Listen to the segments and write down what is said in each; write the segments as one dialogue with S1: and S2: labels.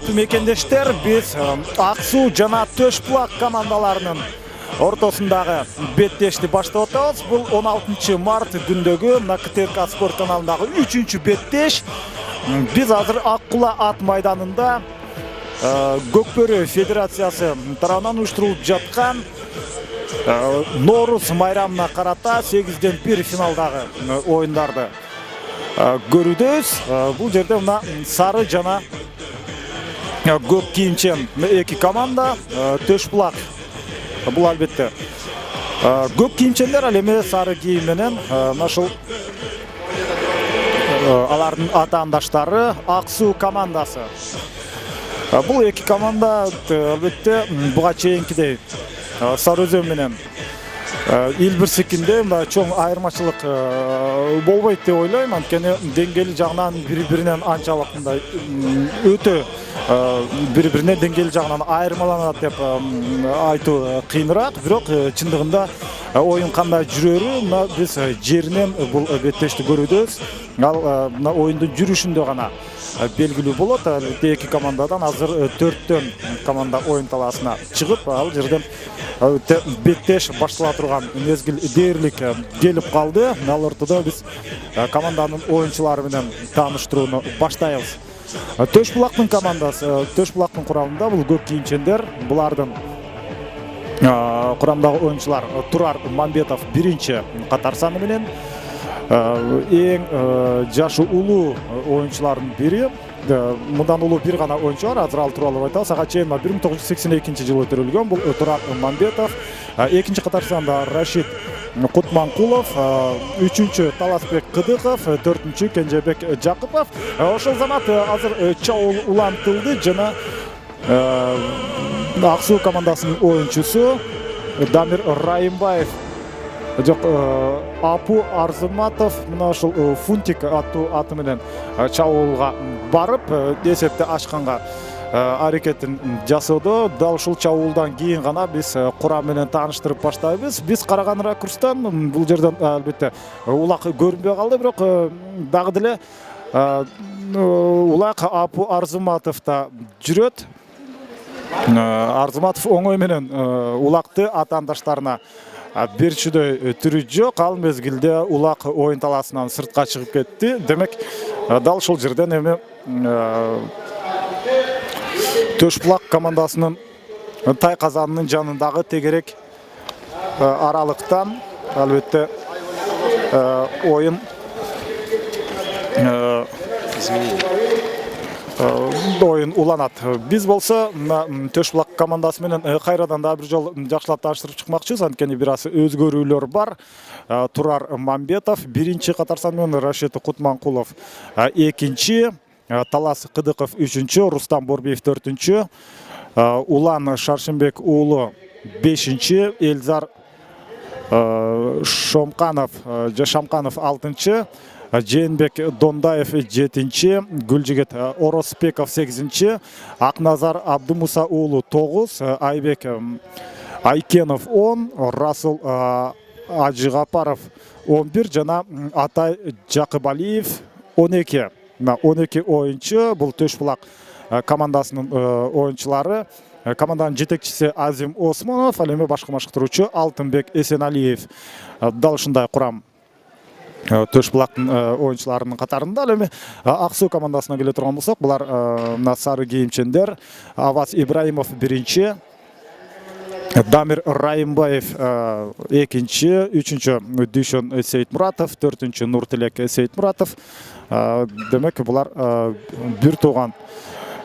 S1: урматтуу мекендештер, биз Аксуу жана Төш Булак командаларынын ортосундагы беттешти баштап атабыз. Бул 16 март күндөгү КТРК спорт каналындагы 3-чү беттеш. Биз азыр Аккула ат майданында Көкбөрү федерациясы тарабынан уюштурулуп жаткан Ноорус майрамына карата 8-1 финалдагы оюндарды көрүүдөбүз. Бул жерде мына сары жана көк кийимчен эки команда. Төш Булак бул албетте көк кийимчендер, ал эми сары кийим менен ушул алардын атаандаштары Аксуу командасы. Бул эки команда албетте буга чейинкидей Сары Өзөн менен ил бирсикинде чоң айырмачылык болбойт деп ойлойм. Анткени деңгээли жагынан бири-биринен анчалык өтө бири-бирине деңгээли жагынан айырмаланат деп айтуу кыйыныраак. Бирок чындыгында оюн кандай жүрөрү биз жеринен бул беттешти көрүүдөбүз. Ал мына оюндун жүрүшүндө гана белгилүү болот. Эки командадан азыр 4төн команда оюн талаасына чыгып, ал жерден беттеш баштала турган мезгил дээрлик келип калды. Ал ортодо биз команданын оюнчулары менен тааныштырууну баштайбыз. Төш Булактын командасы, Төш Булактын курамында бул көк кийимчендер. Булардын курамдагы оюнчулар Турар Мамбетов биринчи катар саны менен, эң жашы улуу оюнчулардын бири. Мындан улуу бир гана оюнчу бар, азыр ал тууралуу айтабыз. Ага чейин 1982-жылы өтөрүлгөн бул Турар Мамбетов. Экинчи катар санда Рашид Кутманкулов, үчүнчү Таласбек Кыдыков, төртүнчү Кенжебек Жакыпов. Ошол замат азыр чабуул улантылды жана Аксуу командасынын оюнчусу Дамир Райымбаев Апу Арзыматов мына ушул Фунтик аттуу аты менен чабуулга барып эсепти ачканга аракетин жасоодо. Дал ушул чабуулдан кийин гана биз курам менен тааныштырып баштайбыз. Биз караган ракурстан бул жерден албетте улак көрүнбөй калды, бирок дагы деле улак Апу Арзыматовда жүрөт. Арзыматов оңой менен улакты атаандаштарына берчүдөй түрү жок. Ал мезгилде улак оюн талаасынан сыртка чыгып кетти. Демек дал ушул жерден эми Төш Булак командасынын тай казанынын жанындагы тегерек аралыктан албетте оюн уланат. Биз болсо Төш Булак командасы менен кайрадан да бир жол жакшылап тааныштырып чыкмакчыбыз. Анткени бир аз өзгөрүүлөр бар. Турар Мамбетов биринчи катар сан менен, Рашид Кутманкулов экинчи, Талас Кыдыков үчүнчү, Рустам Борбиев төртүнчү, Улан Шаршимбек уулу бешинчи, Элзар Шамканов алтынчы, Жээнбек Дондаев жетинчи, Гүлжигит Ороспеков сегизинчи, Акназар Абдумуса уулу 9, Айбек Айкенов 10, Расул Ажыгапаров 11 жана Атай Жакыбалиев 12. 12 оюнчу. Бул Төш Булак командасынын оюнчулары. Команданын жетекчиси Азим Осмонов, ал эми башкы машыктыруучу Алтынбек Эсеналиев. Дал ушундай курам Төш Булактын оюнчуларынын катарында. Ал эми Аксуу командасына келе турган болсок, булар мына сары кийимчендер. Аваз Ибраимов биринчи, Дамир Райымбаев экинчи, үчүнчү Дүйшөн Сейитмуратов, төртүнчү Нуртилек Сейитмуратов. Демек булар бир тууган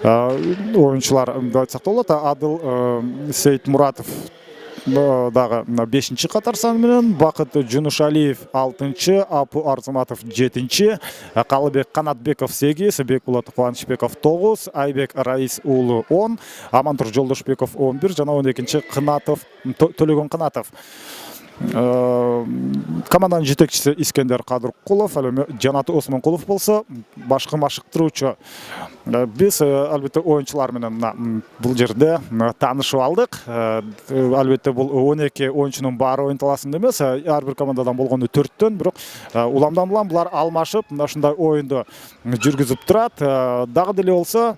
S1: оюнчулар деп айтсак да болот. Адыл Сейитмуратов дагы 5-чи катар сан менен, Бакыт Жунушалиев 6-чы, Апу Арзыматов 7-чи, Калыбек Канатбеков 8, Бекбулат Кубанычбеков 9, Айбек Раис уулу 10, Амантур Жолдошбеков 11 жана 12-чи Төлөгөн Кынатов. Команданын жетекчиси Искендер Кадыркулов, ал эми Жанат Осмонкулов болсо башкы машыктыруучу. Биз албетте оюнчулар менен бул жерде таанышып алдык. Албетте бул 12 оюнчунун баары оюн талаасында эмес, ар бир командадан болгону 4төн, бирок уламдан улам булар алмашып ушундай оюнду жүргүзүп турат. Дагы деле болсо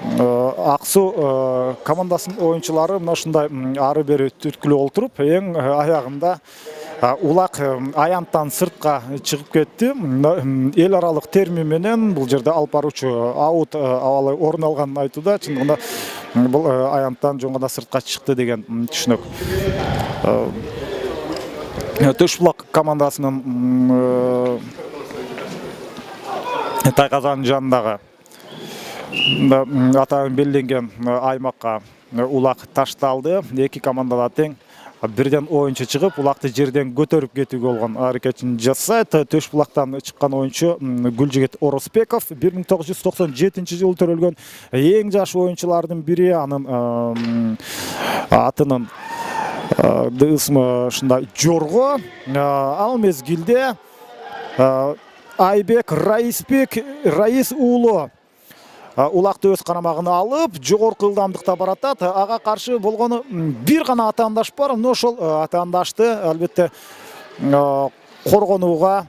S1: Аксу командасынын оюнчулары мына ушундай ары бери түрткүлөп отуруп, эң аягында улак аянттан сыртка чыгып кетти. Эл аралык термин менен бул жерде алып баруучу аут абалы орун алганын айтууда, чындыгында бул аянттан жөн гана сыртка чыкты деген түшүнөк. Төшбулак командасынын Тайказанын жанындагы атайын белгиленген аймакка улак ташталды. Эки командада тең бирден оюнчу чыгып, улакты жерден көтөрүп кетүүгө болгон аракетин жасайт. Төшбулактан чыккан оюнчу Гүлжигит Оросбеков 1997-жылы төрөлгөн эң жаш оюнчулардын бири. Анын атынын ысмы ушундай Жорго. Ал мезгилде Айбек Раис уулу улакты өз карамагына алып, жогорку ылдамдыкта баратат. Ага каршы болгону бир гана атаандаш бар. Ошол атаандашты албетте коргонууга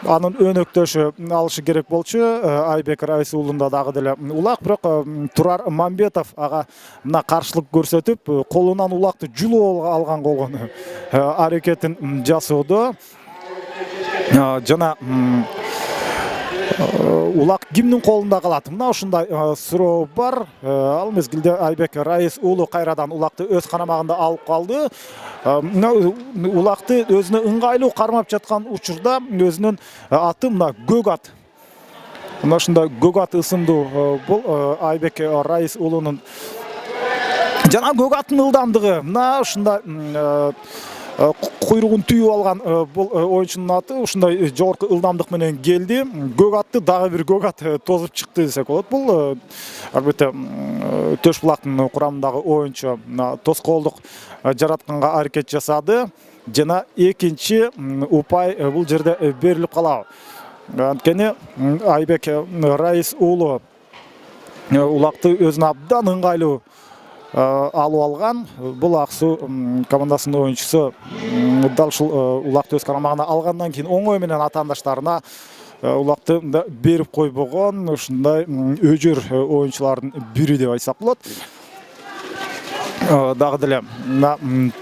S1: анын өнөктөшү алышы керек болчу. Айбек Раис уулунда дагы деле улак, бирок Турар Мамбетов ага мына каршылык көрсөтүп, колунан улакты жулуп алган болгон аракетин жасоодо. Жана улак кимдин колунда калат? Мына ушундай суроо бар. Ал мезгилде Айбек Раис уулу кайрадан улакты өз карамагында алып калды. Улакты өзүнө ыңгайлуу кармап жаткан учурда өзүнүн аты мына Көк ат. Мына ушундай Көк ат ысымдуу бул Айбек Раис уулунун жана Көк аттын ылдамдыгы. Мына ушундай куйругун түйүп алган бул оюнчунун аты ушундай жогорку ылдамдык менен келди. Көк атты дагы бир Көк ат тозуп чыкты десек болот. Бул албетте Төшбулактын курамындагы оюнчу тоскоолдук жаратканга аракет жасады. Жана экинчи упай бул жерде берилип калабы. Анткени Айбек Раис уулу улакты өзүнө абдан ыңгайлуу алып алган. Бул Аксу командасынын оюнчусу дал ушул улакты өз карамагына алгандан кийин оңой менен атаандаштарына улакты берип койбогон ушундай өжөр оюнчулардын бири деп айтсак болот. Дагы деле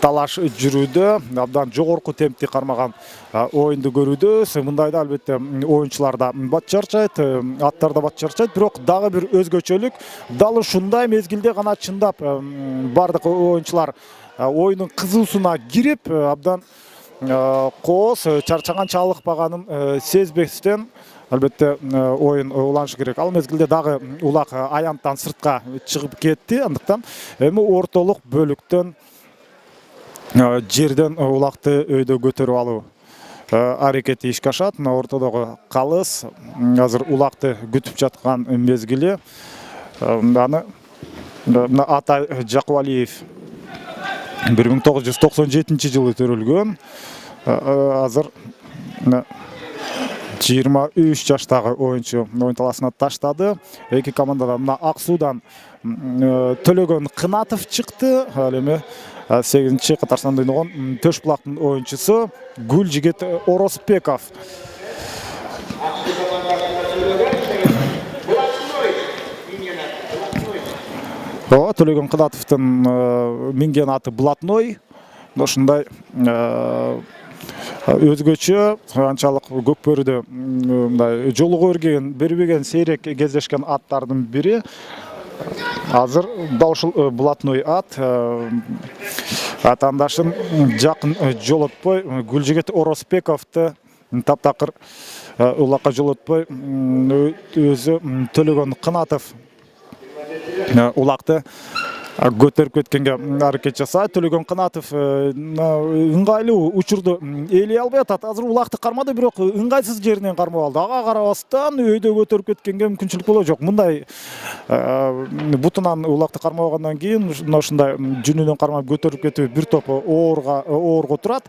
S1: талаш жүрүүдө, абдан жогорку темпти кармаган оюнду көрүүдө. Мындайда албетте оюнчулар да бат чарчайт, аттар да бат чарчайт, бирок дагы бир өзгөчөлүк дал ушундай мезгилде гана чындап бардык оюнчулар оюндун кызуусуна кирип, абдан кооз чарчаган чалыкпаганын сезбестен албетте оюн уланышы керек. Ал мезгилде дагы улак аянттан сыртка чыгып кетти. Андыктан эми ортолук бөлүктөн жерден улакты өйдө көтөрүп алуу аракети ишке ашат. Мына ортодогу калыс азыр улакты күтүп жаткан мезгили. Аны Атай Жакубалиев 1997-жылы төрөлгөн. Азыр 23 жаштагы оюнчу оюн таласына таштады. Эки командада мына Аксудан Төлөгөн Кынатов чыкты. Ал эми 8-чи катарсында ойногон Төшбулактын оюнчусу Гүлжигит Оросбеков. Төлөгөн Кынатовдун минген аты Блатной. Ошундай өзгөчө анчалык көкбөрүдө мындай жолуго бербеген сейрек кездешкен аттардын бири. Азыр дал ушул Блатной ат атаандашын жакын жолотпой Гүлжигит Оросбековду таптакыр улакка жолотпой өзү Төлөгөн Кынатов улакты көтөрүп кеткенге аракет жасайт. Төлөгөн Кынатов ыңгайлуу учурду ээлей албай атат. Азыр улакты кармады, бирок ыңгайсыз жеринен кармап алды. Ага карабастан өйдө көтөрүп кеткенге мүмкүнчүлүк боло жок. Мындай бутунан улакты кармабагандан кийин ушундай жүнүнөн кармап көтөрүп кетүү бир топ оорго турат.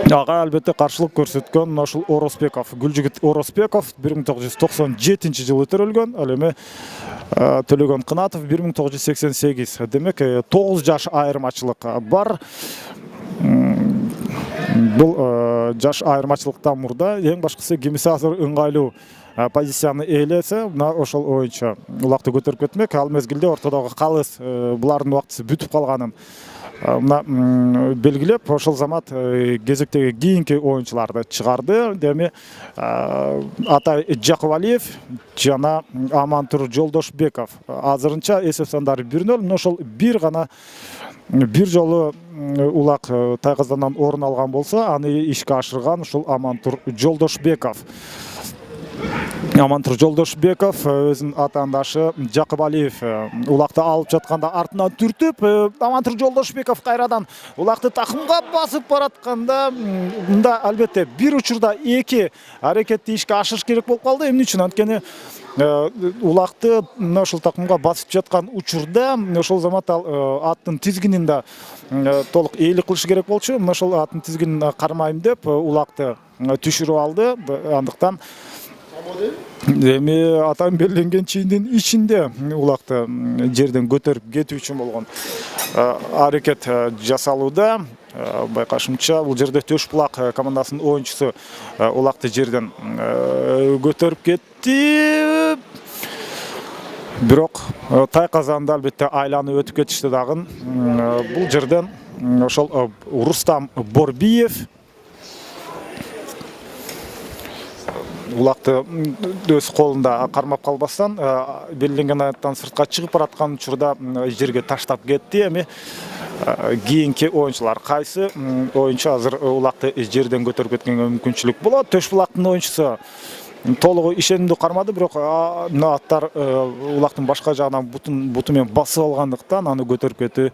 S1: Ага албетте каршылык көрсөткөн ошол Оросбеков, Гүлжигит Оросбеков 1997-жылы төрөлгөн. Ал эми Төлөгөн Кынатов 1988. Демек 9 жаш айырмачылык бар. Бул жаш айырмачылыктан мурда эң башкысы кимиси азыр ыңгайлуу позицияны ээлесе, мына ошол оюнчу улакты көтөрүп кетмек. Ал мезгилде ортодогу калыс булардын убактысы бүтүп калганын мына белгилеп, ошол замат кезектеги кийинки оюнчуларды чыгарды. Деми Атай Жакыбалиев жана Амантур Жолдошбеков. Азырынча эсеп сандары 1-0. Мына ошол бир жолу улак тайгаздандан орун алган болсо, аны ишке ашырган ушул Амантур Жолдошбеков. Амантур Жолдошбеков өзүнүн атаандашы Жакыбалиев улакты алып жатканда артынан түртүп, Амантур Жолдошбеков кайрадан улакты такымга басып баратканда, мында албетте бир учурда эки аракетти ишке ашырыш керек болуп калды. Эмне үчүн? Анткени улакты ошол такымга басып жаткан учурда ошол замат ал аттын тизгинин да толук ээлик кылыш керек болчу. Ошол аттын тизгинин кармайм деп улакты түшүрүп алды. Андыктан эми атайын белгиленген чийиндин ичинде улакты жерден көтөрүп кетүү үчүн болгон аракет жасалууда. Байкашымча, бул жерде Төшбулак командасынын оюнчусу улакты жерден көтөрүп кетти. Бирок тайказанда албетте айланып өтүп кетишти дагы. Бул жерден ошол Рустам Борбиев улакты өз колунда кармап калбастан белгиленген аяттан сыртка чыгып бараткан учурда жерге таштап кетти. Эми кийинки оюнчулар кайсы оюнчу азыр улакты жерден көтөрүп кеткенге мүмкүнчүлүк болот. Төшбулактын оюнчусу толугу ишенимдүү кармады, бирок аттар улактын башка жагынан буту менен басып алгандыктан аны көтөрүп кетүү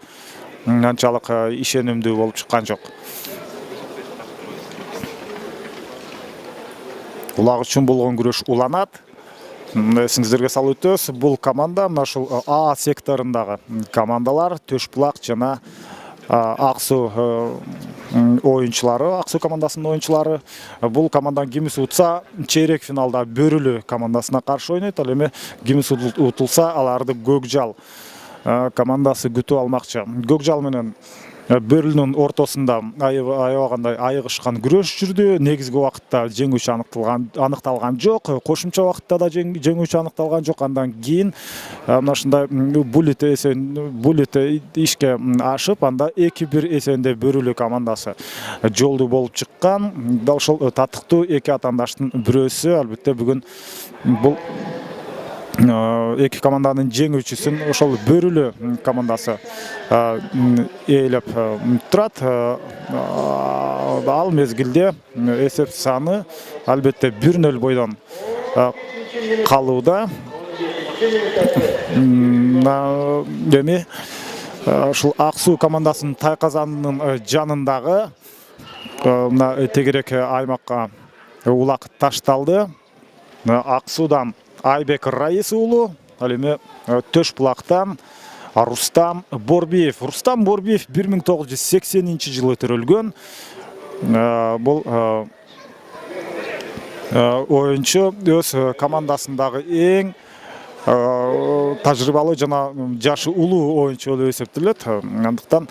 S1: анчалык ишенимдүү болуп чыккан жок. Улак үчүн болгон күрөш уланат. Эсиңиздерге салып өтөбүз, бул команда мына ушул А секторундагы командалар, Төшбулак жана Аксуу оюнчулары, Аксуу командасынын оюнчулары. Бул командадан кимиси утса, чейрек финалда Бөрүлү командасына каршы ойнойт. Ал эми кимиси утулса, аларды Көкжал командасы күтүп алмакчы. Көкжал менен Бөрүлүнүн ортосунда аябагандай айыгышкан күрөш жүрдү. Негизги убакытта жеңүүчү аныкталган жок. Кошумча убакытта да жеңүүчү аныкталган жок. Андан кийин мына ушундай буллет ишке ашып, анда 2-1 эсебинде Бөрүлү командасы жолдуу болуп чыккан. Дал ошол татыктуу эки атаандаштын бирөөсү албетте бүгүн бул эки команданын жеңүүчүсүн ошол Бөрүлү командасы ээлеп турат. Ал мезгилде эсеп саны албетте 1-0 бойдон калууда. Эми ушул Аксуу командасынын тайказанынын жанындагы мына тегерек аймакка улак ташталды. Аксуудан Айбек Раис уулу, ал эми Төшбулактан Рустам Борбиев. Рустам Борбиев 1980-жылы төрөлгөн. Бул оюнчу өз командасындагы эң тажрыйбалуу жана жашы улуу оюнчу болуп эсептелет. Андыктан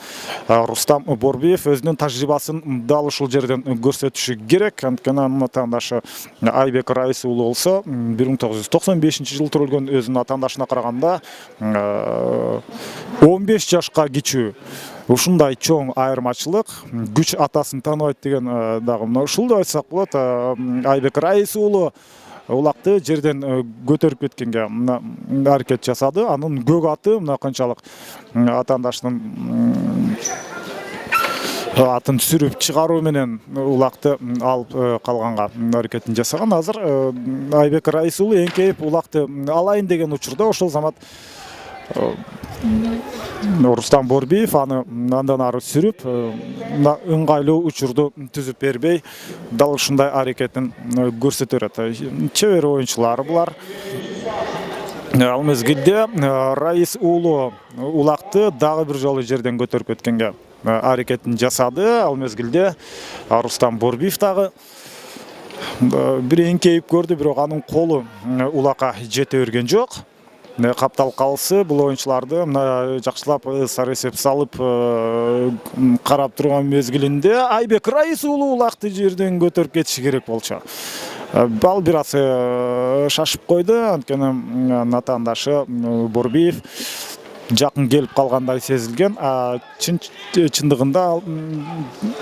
S1: Рустам Борбиев өзүнүн тажрыйбасын дал ушул жерден көрсөтүшү керек. Анткени анын атаандашы Айбек Раис уулу болсо 1995-жылы төрөлгөн, өзүнүн атаандашына караганда 15 жашка кичүү. Ушундай чоң айырмачылык, күч атасын тааныбайт деген дагы ушул деп айтсак болот. Айбек Раис уулу улакты жерден көтөрүп кеткенге аракет жасады. Анын көк аты мына канчалык атаандашынын атын сүрүп чыгаруу менен улакты алып калганга аракетин жасаган. Азыр Айбек Раис уулу эңкейип улакты алайын деген учурда ошол замат Рустам Борбиев аны андан ары сүрүп, ыңгайлуу учурду түзүп бербей, дал ушундай аракетин көрсөтө берет. Чебер оюнчулар булар. Ал мезгилде Раис уулу улакты дагы бир жолу жерден көтөрүп кеткенге аракетин жасады. Ал мезгилде Рустам Борбиев дагы бир эңкейип көрдү, бирок анын колу улакка жете берген жок. капталып калысы бул оюнчуларды мына жакшылап сары эсеп салып карап турган мезгилинде Айбек Раис уулу улакты жерден көтөрүп кетиши керек болчу. Бал бир аз шашып койду, анткени натандашы Борбиев жакын келип калгандай сезилген. Чындыгында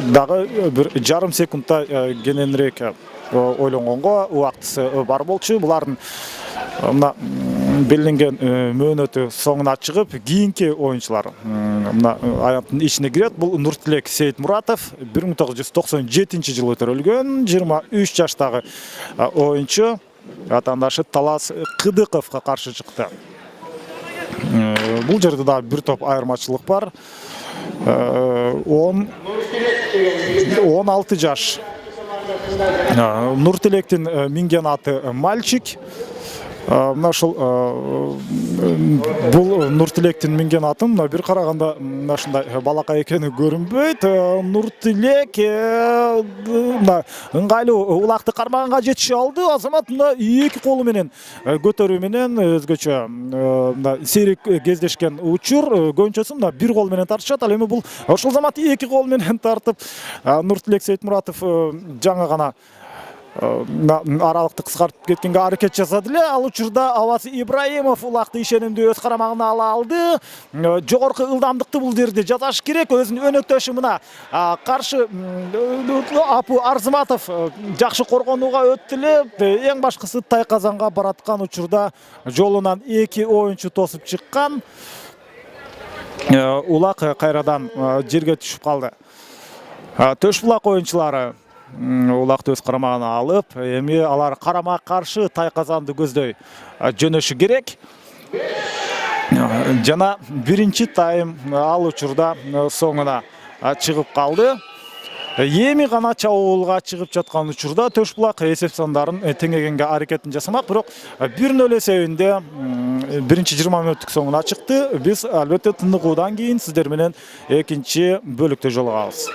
S1: дагы бир жарым секундта кененирээк ойлонгонго убактысы бар болчу. Булардын мына белгиленген мөөнөтү соңуна чыгып, кийинки оюнчулар мына аянттын ичине кирет. Бул Нуртилек Сейитмуратов 1997-жылы төрөлгөн 23 жаштагы оюнчу. Атандашы Талас Кыдыковго каршы чыкты. Бул жерде да бир топ айырмачылык бар. 16 жаш. Нуртилектин минген аты мальчик. Мына ушул бул Нуртилектин минген атын мына бир караганда мына ушундай балакай экени көрүнбөйт. Нуртилек мына ыңгайлуу улакты кармаганга жетише алды. Азамат мына эки колу менен көтөрүү менен өзгөчө мына сейрек кездешкен учур. Көбүнчөсү мына бир кол менен тартышат. Ал эми бул ошол замат эки кол менен тартып Нуртилек Сейитмуратов жаңы гана аралыкты кыскартып кеткенге аракет жасады эле. Ал учурда Аваз Ибраимов улакты ишенимдүү өз карамагына ала алды. Жогорку ылдамдыкты бул жерде жасаш керек. Өзүнүн өнөктөшү мына каршы Апу Арзыматов жакшы коргонууга өттү эле. Эң башкысы Тайказанга бараткан учурда жолунан эки оюнчу тосуп чыккан. Улак кайрадан жерге түшүп калды. Төш булак оюнчулары улакты өз карамагына алып, эми алар карама каршы Тайказанды көздөй жөнөшү керек. Жана биринчи тайм ал учурда соңуна чыгып калды. Эми гана чабуулга чыгып жаткан учурда Төш булак эсеп сандарын теңегенге аракетин жасамак, бирок 1-0 эсебинде биринчи 20 мүнөттүк соңуна чыкты. Биз албетте тыныгуудан кийин сиздер менен экинчи бөлүктө жолугабыз.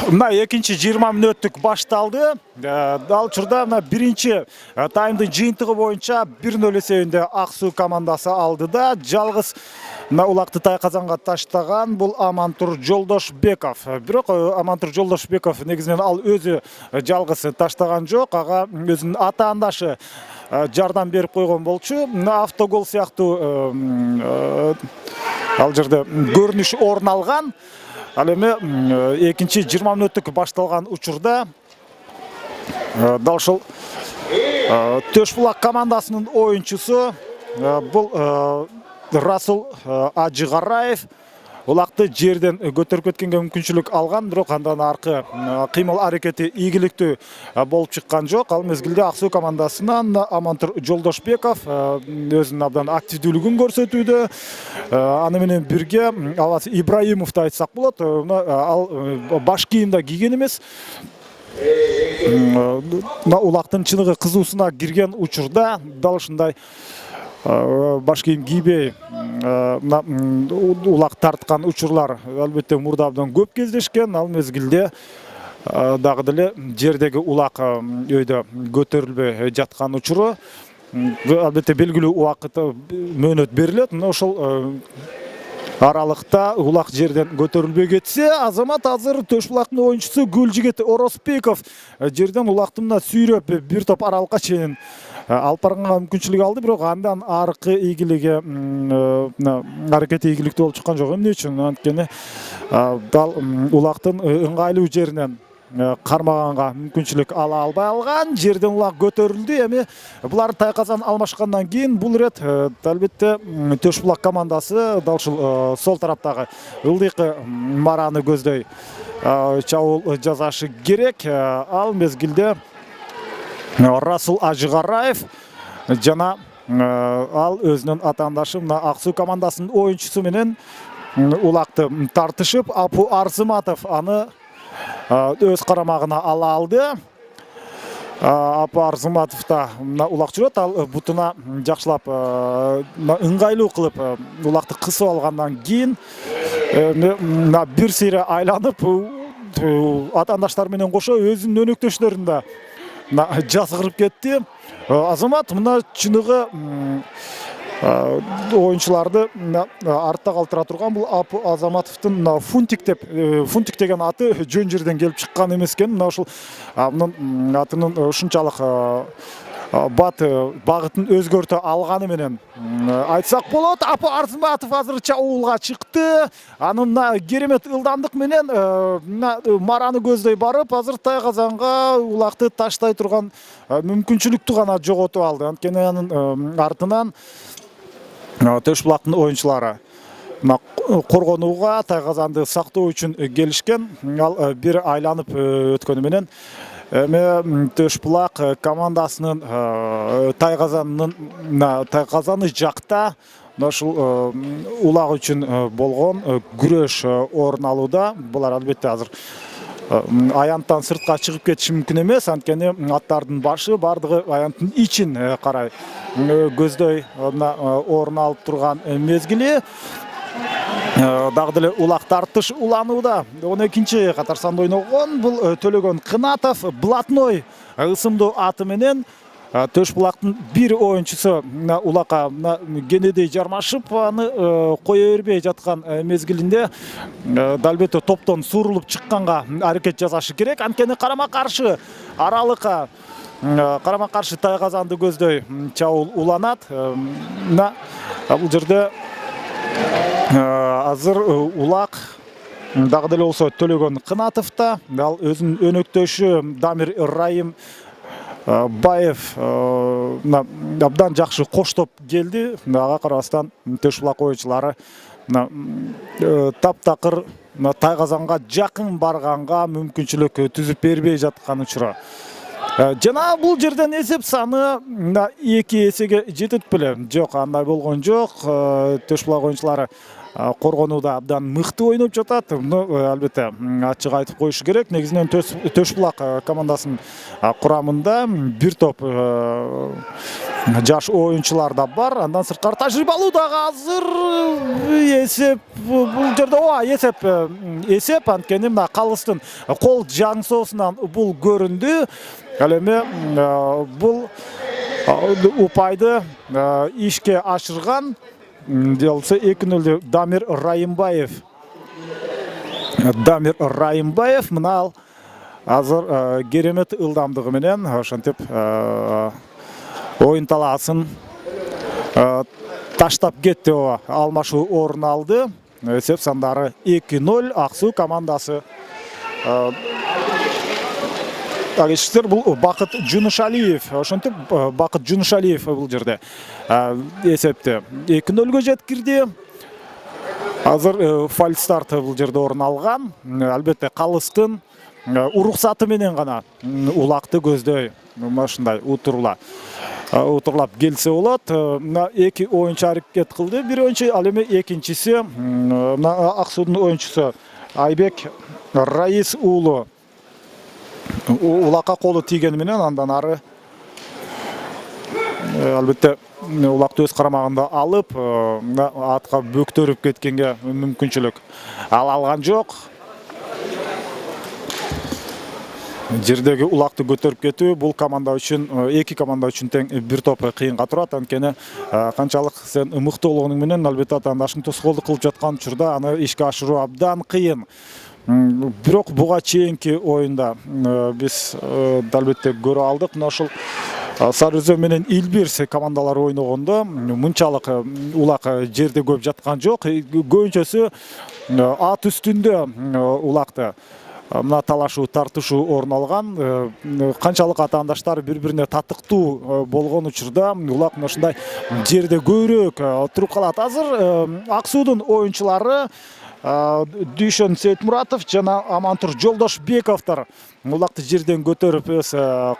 S1: Мына экинчи 20 мүнөттүк башталды. Ал учурда мына биринчи таймдын жыйынтыгы боюнча 1-0 эсебинде Аксуу командасы алды да, жалгыз мына улакты Тайказанга таштаган бул Амантур Жолдошбеков. Бирок Амантур Жолдошбеков негизинен ал өзү жалгыз таштаган жок, ага өзүнүн атаандашы жардам берип койгон болчу. Автогол сыяктуу ал жерде көрүнүш орун алган. Ал эми экинчи 20 мүнөттүк башталган учурда дал ушул Төш булак командасынын оюнчусу бул Расул Ажыгараев улакты жерден көтөрүп кеткенге мүмкүнчүлүк алган, бирок андан аркы кыймыл аракети ийгиликтүү болуп чыккан жок. Ал мезгилде Аксуу командасынан Амантур Жолдошбеков өзүнүн абдан активдүүлүгүн көрсөтүүдө. Аны менен бирге Аваз Ибраимовду айтсак болот. Ал баш кийимди кийген эмес. Улактын чыныгы кызуусуна кирген учурда дал ушундай баш кийим кийбей улак тарткан учурлар албетте мурда абдан көп кездешкен. Ал мезгилде дагы деле жердеги улак өйдө көтөрүлбөй жаткан учуру албетте белгилүү убакыт мөөнөт берилет. Мына ошол аралыкта улак жерден көтөрүлбөй кетсе, Азамат азыр Төш булактын оюнчусу Гүлжигит Оросбеков жерден улакты мына сүйрөп бир топ аралыкка чейин алып барганга мүмкүнчүлүк алды, бирок андан аркы ийгилиги аракети ийгиликтүү болуп чыккан жок. Эмне үчүн? Анткени дал улактын ыңгайлуу жеринен кармаганга мүмкүнчүлүк ала албай алган. Жерден улак көтөрүлдү. Эми булар Тайказан алмашкандан кийин бул рет албетте Төш булак командасы дал ушул сол тараптагы ылдыйкы мараны көздөй чабуул жасашы керек. Ал мезгилде Расул Ажыгараев жана ал өзүнүн атаандашы мына Аксуу командасынын оюнчусу менен улакты тартышып, Апу Арзыматов аны өз карамагына ала алды. Апы Арзыматов та улак жүрөт, ал бутуна жакшылап ыңгайлуу кылып улакты кысып алгандан кийин бир сейре айланып атаандаштар менен кошо өзүнүн өнөктөштөрүн да жазгырып кетти. Азамат мына чыныгы оюнчуларды артта калтыра турган бул Апы Азаматовдун Фунтик деген аты жөн жерден келип чыккан эмес экен. Мына ушул мунун атынын ушунчалык багытын өзгөртө алганы менен айтсак болот. Апы Арзыматов азыр чабуулга чыкты. Анын мына керемет ылдамдык менен мараны көздөй барып, азыр тайгазанга улакты таштай турган мүмкүнчүлүктү гана жоготуп алды. Анткени анын артынан Төш булактын оюнчулары коргонууга, тайгазанды сактоо үчүн келишкен. Ал бир айланып өткөнү менен Төш булак командасынын тайгазаны жакта ушул улак үчүн болгон күрөш орун алууда. Булар албетте азыр аянттан сыртка чыгып кетиши мүмкүн эмес, анткени аттардын башы бардыгы аянттын ичин карай көздөй орун алып турган мезгили. Дагы деле улак тартыш уланууда. 12-чи катар санда ойногон бул Төлөгөн Кынатов блатной ысымдуу аты менен Төш булактын бир оюнчусу улакка кенедей жармашып, аны кое бербей жаткан мезгилинде албетте топтон суурулуп чыкканга аракет жасашы керек. Анткени карама-каршы аралыкка карама-каршы тайгазанды көздөй чабуул уланат. Бул жерде азыр улак дагы деле болсо Төлөгөн Кынатов да, ал өзүнүн өнөктөшү Дамир Раимбаев абдан жакшы коштоп келди. Ага карабастан Төш булак оюнчулары таптакыр тайгазанга жакын барганга мүмкүнчүлүк түзүп бербей жаткан учуру. Жана бул жерден эсеп саны 2 эсеге жетет беле? Жок, андай болгон жок. Төш булак оюнчулары коргонууда абдан мыкты ойноп жатат. Албетте ачык айтып коюш керек. Негизинен Төш булак командасынын курамында бир топ жаш оюнчулар да бар. Андан сырткары тажрыйбалуу дагы азыр эсеп бул жерде эсеп анткени мына калыстын кол жаңсоосунан бул көрүндү. Ал эми бул упайды ишке ашырган делсе 2-0 Дамир Раимбаев мына азыр керемет ылдамдыгы менен ошентип оюн талаасын таштап кетти. Алмашуу орун алды. Эсеп сандары 2-0 Ак Суу командасы. Агештер бул Бакыт Жунушалиев. Ошентип Бакыт Жунушалиев бул жерде эсепти 2-0 жеткирди. Азыр фальстарт бул жерде орун алган. Албетте калыстын уруксаты менен гана улакты көздөй ушундай утурлап келсе болот. 2 оюнчу аракет кылды. Бир оюнчу, ал эми экинчиси Ак Суудун оюнчусу Айбек Раис уулу улакка колу тийгени менен андан ары албетте улакты өз карамагында алып атка бөктөрүп кеткенге мүмкүнчүлүк алган жок. Жердеги улакты көтөрүп кетүү бул команда үчүн, эки команда үчүн тең бир топ кыйынга турат. Анткени канчалык сен мыкты болгонуң менен албетте атаандашың тоскоолдук кылып жаткан учурда аны ишке ашыруу абдан кыйын. Бирок буга чейинки оюнда биз албетте көрө алдык. Мына ушул Сары Өзөн менен Илбирс командалары ойногондо мынчалык улак жерде көп жаткан жок. Көбүнчөсү ат үстүндө улакты мына талашуу, тартышуу орун алган. Канчалык атаандаштар бири-бирине татыктуу болгон учурда улак ушундай жерде көбүрөөк туруп калат. Азыр Ак Суудун оюнчулары Дүйшөн Сейтмуратов жана Амантур Жолдошбековдор улакты жерден көтөрүп өз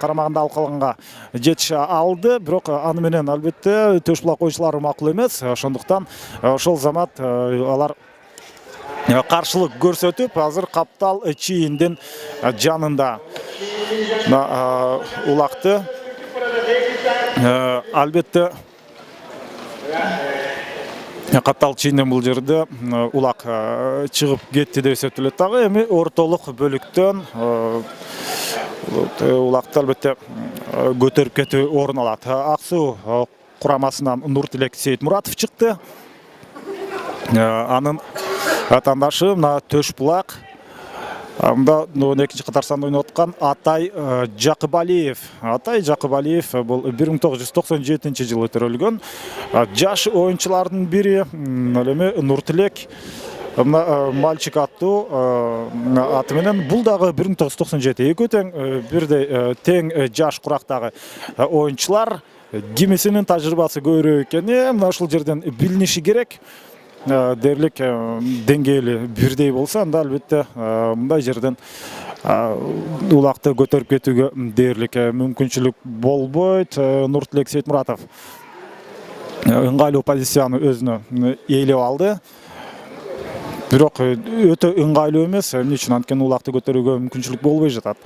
S1: карамагында алып калганга жетише алды. Бирок аны менен албетте Төш булак оюнчулары макул эмес. Ошондуктан ошол замат алар каршылык көрсөтүп азыр каптал чийиндин жанында. улақты албетте катталып чейинен бул жерде улак чыгып кетти деп эсептелет дагы. Эми ортолук бөлүктөн улакты албетте көтөрүп кетүү орун алат. Ак Суу курамасынан Нуртилек Сейитмуратов чыкты. Анын атандашы мына Төшбулак. Мында экинчи катарсанда ойноп аткан Атай Жакыбалиев. Атай Жакыбалиев бул 1997-жылы төрөлгөн жаш оюнчулардын бири. Эми Нуртилек мальчик аттуу аты менен бул дагы 1997 экөө тең бирдей тең жаш курактагы оюнчулар. Кимисинин тажрыйбасы көбүрөөк экени мына ушул жерден билиниши керек. Дерлик деңгээли бирдей болсо, анда албетте мындай жерден улакты көтөрүп кетүүгө дээрлик мүмкүнчүлүк болбойт. Нуртилек Сейитмуратов ыңгайлуу позицияны өзүнө ээлеп алды. Бирок өтө ыңгайлуу эмес. Эмне үчүн? Анткени улакты көтөрүүгө мүмкүнчүлүк болбой жатат.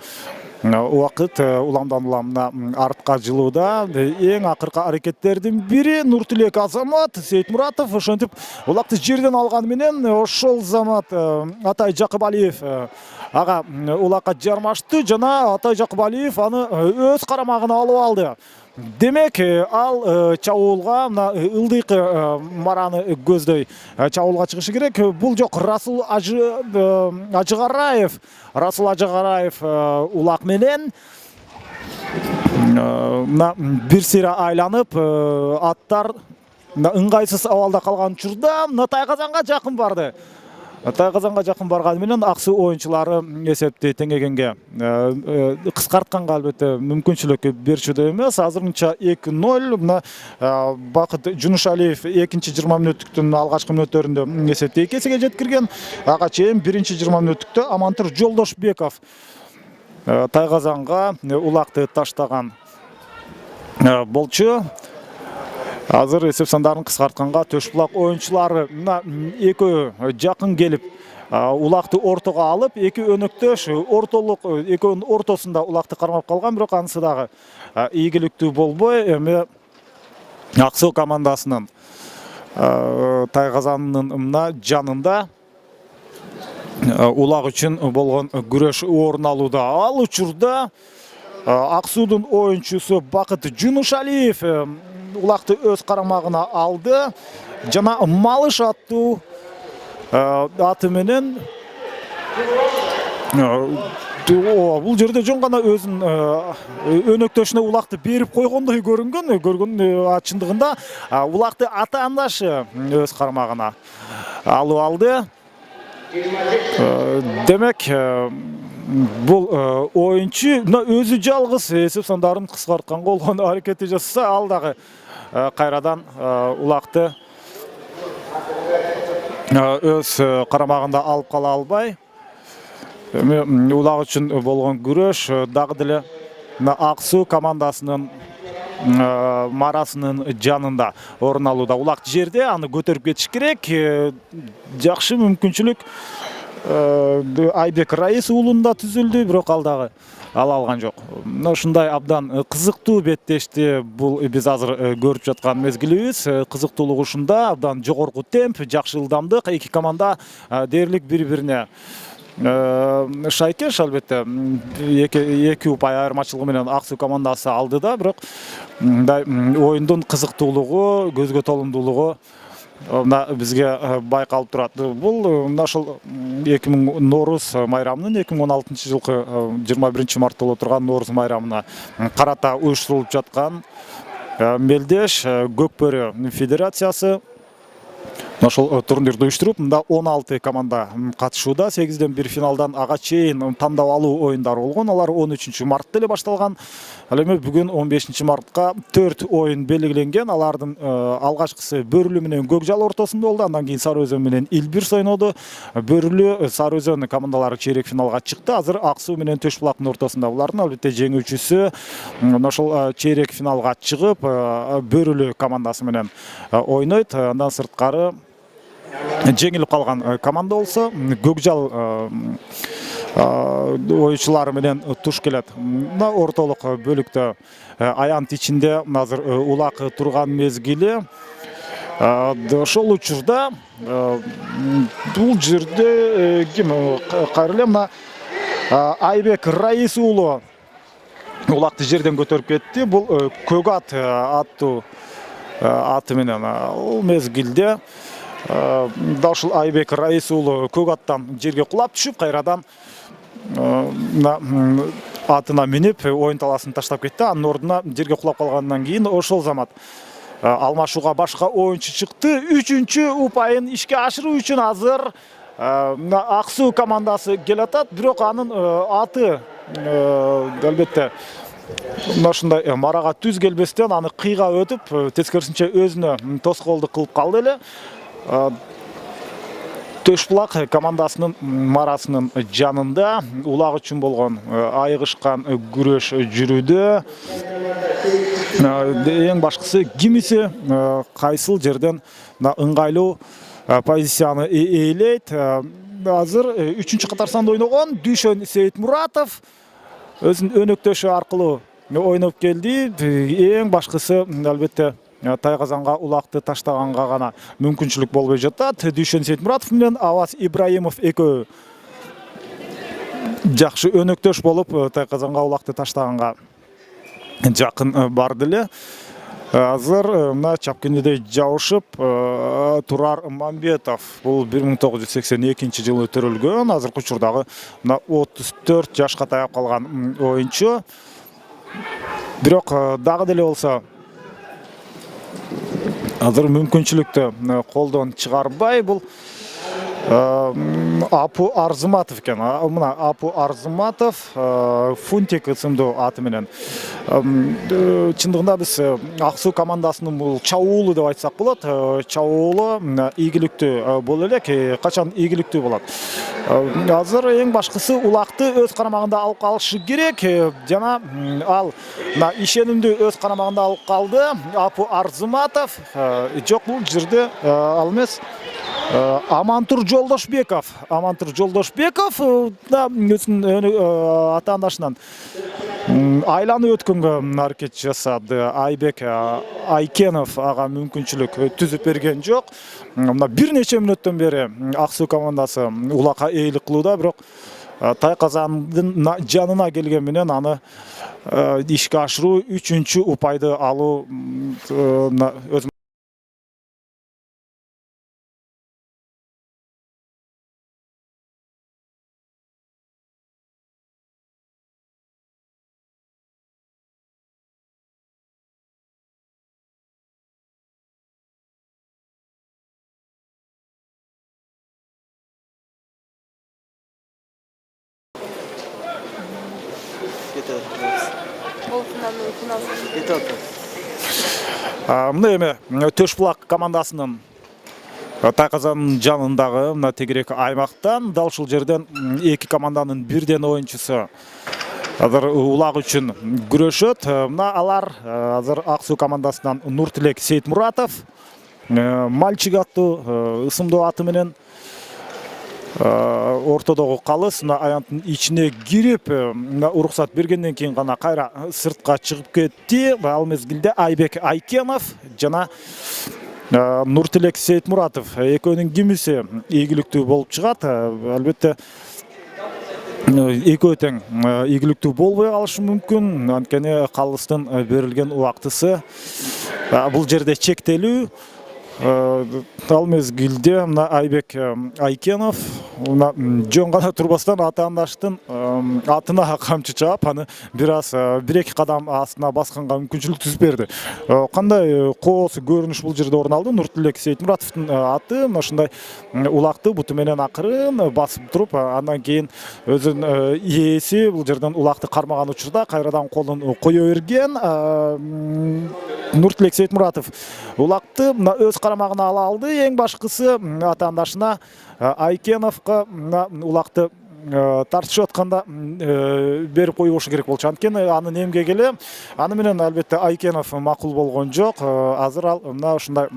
S1: Убакыт уламдан уламына артка жылууда. Эң акыркы аракеттердин бири Нуртилек Азамат Сейитмуратов ошентип улакты жерден алган менен ошол замат Атай Жакыбалиев ага улакка жармашты жана Атай Жакыбалиев аны өз карамагына алып алды. Демек, ал чабуулга мына ылдыйкы мараны көздөй чабуулга чыгышы керек. Бул жок, Расул Ажыгараев улак менен бир сыйра айланып, аттар ыңгайсыз абалда калган учурда Тайгазанга жакын барды. Тайгазанга жакын барганы менен Ак Суу оюнчулары эсепти теңегенге кыскартканга албетте мүмкүнчүлүк берчүдөй эмес. Азырынча 2-0. Мына Бакыт Жунушалиев экинчи 20 мүнөттүктүн алгачкы мүнөттөрүндө эсепти 2-эсеге жеткирген. Ага чейин биринчи 20 мүнөттүктө Амантур Жолдошбеков Тайгазанга улакты таштаган болчу. Азыр эсеп сандарын кыскартканга Төшбулак оюнчулары экөө жакын келип улакты ортого алып, эки өнөктөш ортолук экөөнүн ортосунда улакты кармап калган, бирок анысы дагы ийгиликтүү болбой, эми Ак Суу командасынын Тайгазанын жанында улак үчүн болгон күрөш орун алууда. Ал учурда Ак Суудун оюнчусу Бакыт Жунушалиев улакты өз карамагына алды жана Малыш аттуу аты менен бул жерде жөн гана өзүнүн өнөктөшүнө улакты берип койгондой көргөн чындыгында улакты атаандашы өз карамагына алып алды. Демек, бул оюнчу өзү жалгыз эсеп сандарын кыскартканга болгон аракети жасаса, ал дагы кайрадан улакты өз карамагында алып кала албай, улак үчүн болгон күрөш дагы деле Ак Суу командасынын марасынын жанында орун алууда. Улак жерде, аны көтөрүп кетиш керек. Жакшы мүмкүнчүлүк Айбек Раис уулунда түзүлдү, бирок ал дагы ала алган жок. Ушундай абдан кызыктуу беттешти бул биз азыр көрүп жаткан мезгилибиз. Кызыктуулугу ушунда, абдан жогорку темп, жакшы ылдамдык, эки команда дээрлик бири-бирине шайкеш, албетте эки упай айырмачылыгы менен Ак Суу командасы алдыда, бирок мындай оюндун кызыктуулугу, көзгө толумдуулугу бизге байкалып турат. Бул ушул 2000 Норус майрамынын 2016-жылкы 21 боло турган Норус майрамына карата уюштурулуп жаткан мелдеш Көкбөрү федерациясы ошол турнирди уюштуруп, мында 16 команда катышууда. 8ден 1 финалдан ага чейин тандап алуу оюндары болгон. Алар 13 мартта эле башталган. Ал эми бүгүн 15 мартка 4 оюн белгиленген. Алардын алгачкысы Бөрүлү менен Көкжал ортосунда болду. Андан кийин Сары Өзөн менен Илбирс ойноду. Бөрүлү, Сары Өзөн командалары чейрек финалга чыкты. Азыр Ак Суу менен Төшбулактын ортосунда. Булардын албетте жеңүүчүсү ошол чейрек финалга чыгып, Бөрүлү командасы менен ойнойт. Андан сырткары жеңилип калган команда болсо Көкжал oyunchulari менен туш келет. Мына ортолук бөлүктө аянт ичинде азыр улак турган мезгили. Ошол учурда бул жерде ким кайрыле мына Айбек Раис уулу улакты жерден көтөрүп кетти. Бул көк ат аттуу аты менен ул мезгилде ушул Айбек Раис уулу көк аттан жерге кулап түшүп, кайрадан атына минип оюн таласын таштап кетти. Анын ордуна жерге кулап калгандан кийин ошол замат алмашууга башка оюнчу чыкты. 3-чү упайын ишке ашыруу үчүн азыр Ак суу командасы келатат. Бирок анын аты албетте ушундай марага түз келбестен аны кыйга өтүп, тескерисинче өзүнө тоскоолду кылып калды эле. Төшбулак командасынын марасынын жанында улак үчүн болгон айыгышкан күрөш жүрүүдө. Эң башкысы кимиси кайсыл жерден ыңгайлуу позицияны ээлейт. Азыр 3-чү катар санда ойногон Дүйшөн Сейитмуратов өзүнүн өнөктөшү аркылуу ойноп келди. Эң башкысы албетте Тайказанга улакты таштаганга гана мүмкүнчүлүк болбой жатат. Дүйшөн Сейитмуратов менен Аваз Ибраимов экөө жакшы өнөктөш болуп Тайказанга улакты таштаганга жакын барды эле. Азыр мына чапкенде жабышып Турар Мамбетов. Бул 1982 жылы төрөлгөн. Азыркы учурдагы мына 34 жашка таяп калган оюнчу. Бирок дагы деле болсо азыр мүмкүнчүлүктү колдон чыгарбай бул Апу Арзыматов экен. Мына Апу Арзыматов Фунтик ысымдуу аты менен. Чындыгында биз Ак суу командасынын бул чабуулу деп айтсак болот. Чабуулу ийгиликтүү боло элек, качан ийгиликтүү болот. Азыр эң башкысы улакты өз карамагында алып калышы керек. Жана ал ишенимдүү өз карамагында алып калды. Апу Арзыматов жок, бул жерде ал эмес. Амантур Жолдошбеков өзүнүн атаандашынан айланып өткөнгө аракет жасады. Айбек Айкенов ага мүмкүнчүлүк түзүп берген жок. Мына бир нече мүнөттөн бери Ак суу командасы улакка ээлик кылууда, бирок Тайказандын жанына келген менен аны ишке ашыруу, 3-чү упайды алуу өз мына эми Төшбулак командасынын Тайказанын жанындагы мына тегерек аймактан дал ушул жерден эки команданын бирден оюнчусу азыр улак үчүн күрөшөт. Мына алар азыр Ак суу командасынан Нуртилек Сейитмуратов, Мальчик аттуу ысымдуу аты менен ортодогу калыс аянттын ичине кирип, уруксат бергенден кийин гана кайра сыртка чыгып кетти. Ал мезгилде Айбек Айкенов жана Нуртилек Сейитмуратов экөөнүн кимиси ийгиликтүү болуп чыгат. Албетте экөө тең ийгиликтүү болбой калышы мүмкүн. Анткени калыстын берилген убактысы бул жерде чектелүү. Ал мезгилде мына Айбек Айкенов жөн гана турбастан атаандаштын атына камчы чаап, аны бир аз 1-2 кадам астына басканга мүмкүнчүлүк түзүп берди. Кандай коосу көрүнүш бул жерде орун алды. Нуртилек Сейитмуратовдун аты ушундай улакты буту менен акырын басып туруп, андан кийин өзүнүн ээси бул жерден улакты кармаган учурда кайрадан колун кое берген. Нуртилек Сейитмуратов улакты өз карамагына ала алды. Эң башкысы атаандашына Айкеновго улакты тартышып атканда берип коюшу керек болчу. Анткени анын эмге келе, аны менен албетте Айкенов макул болгон жок. Азыр ал мына ушундай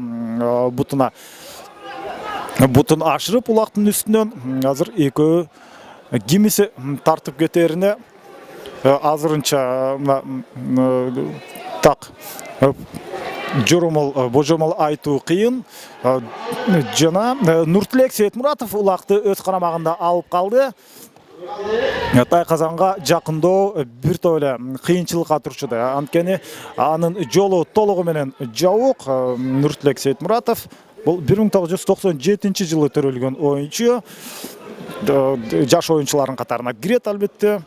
S1: бутун ашырып улактын үстүнөн азыр экөө кимиси тартып кетерине азырынча так божомол айтуу кыйын. Жана Нуртилек Сейтмуратов улакты өз карамагында алып калды. Тайказанга жакындоо бир тойле кыйынчылыкка турчуду. Анткени анын жолу толугу менен жабык. Нуртилек Сейтмуратов бул 1997 жылы төрөлгөн оюнчу. Жаш оюнчулардын катарына кирет албетте.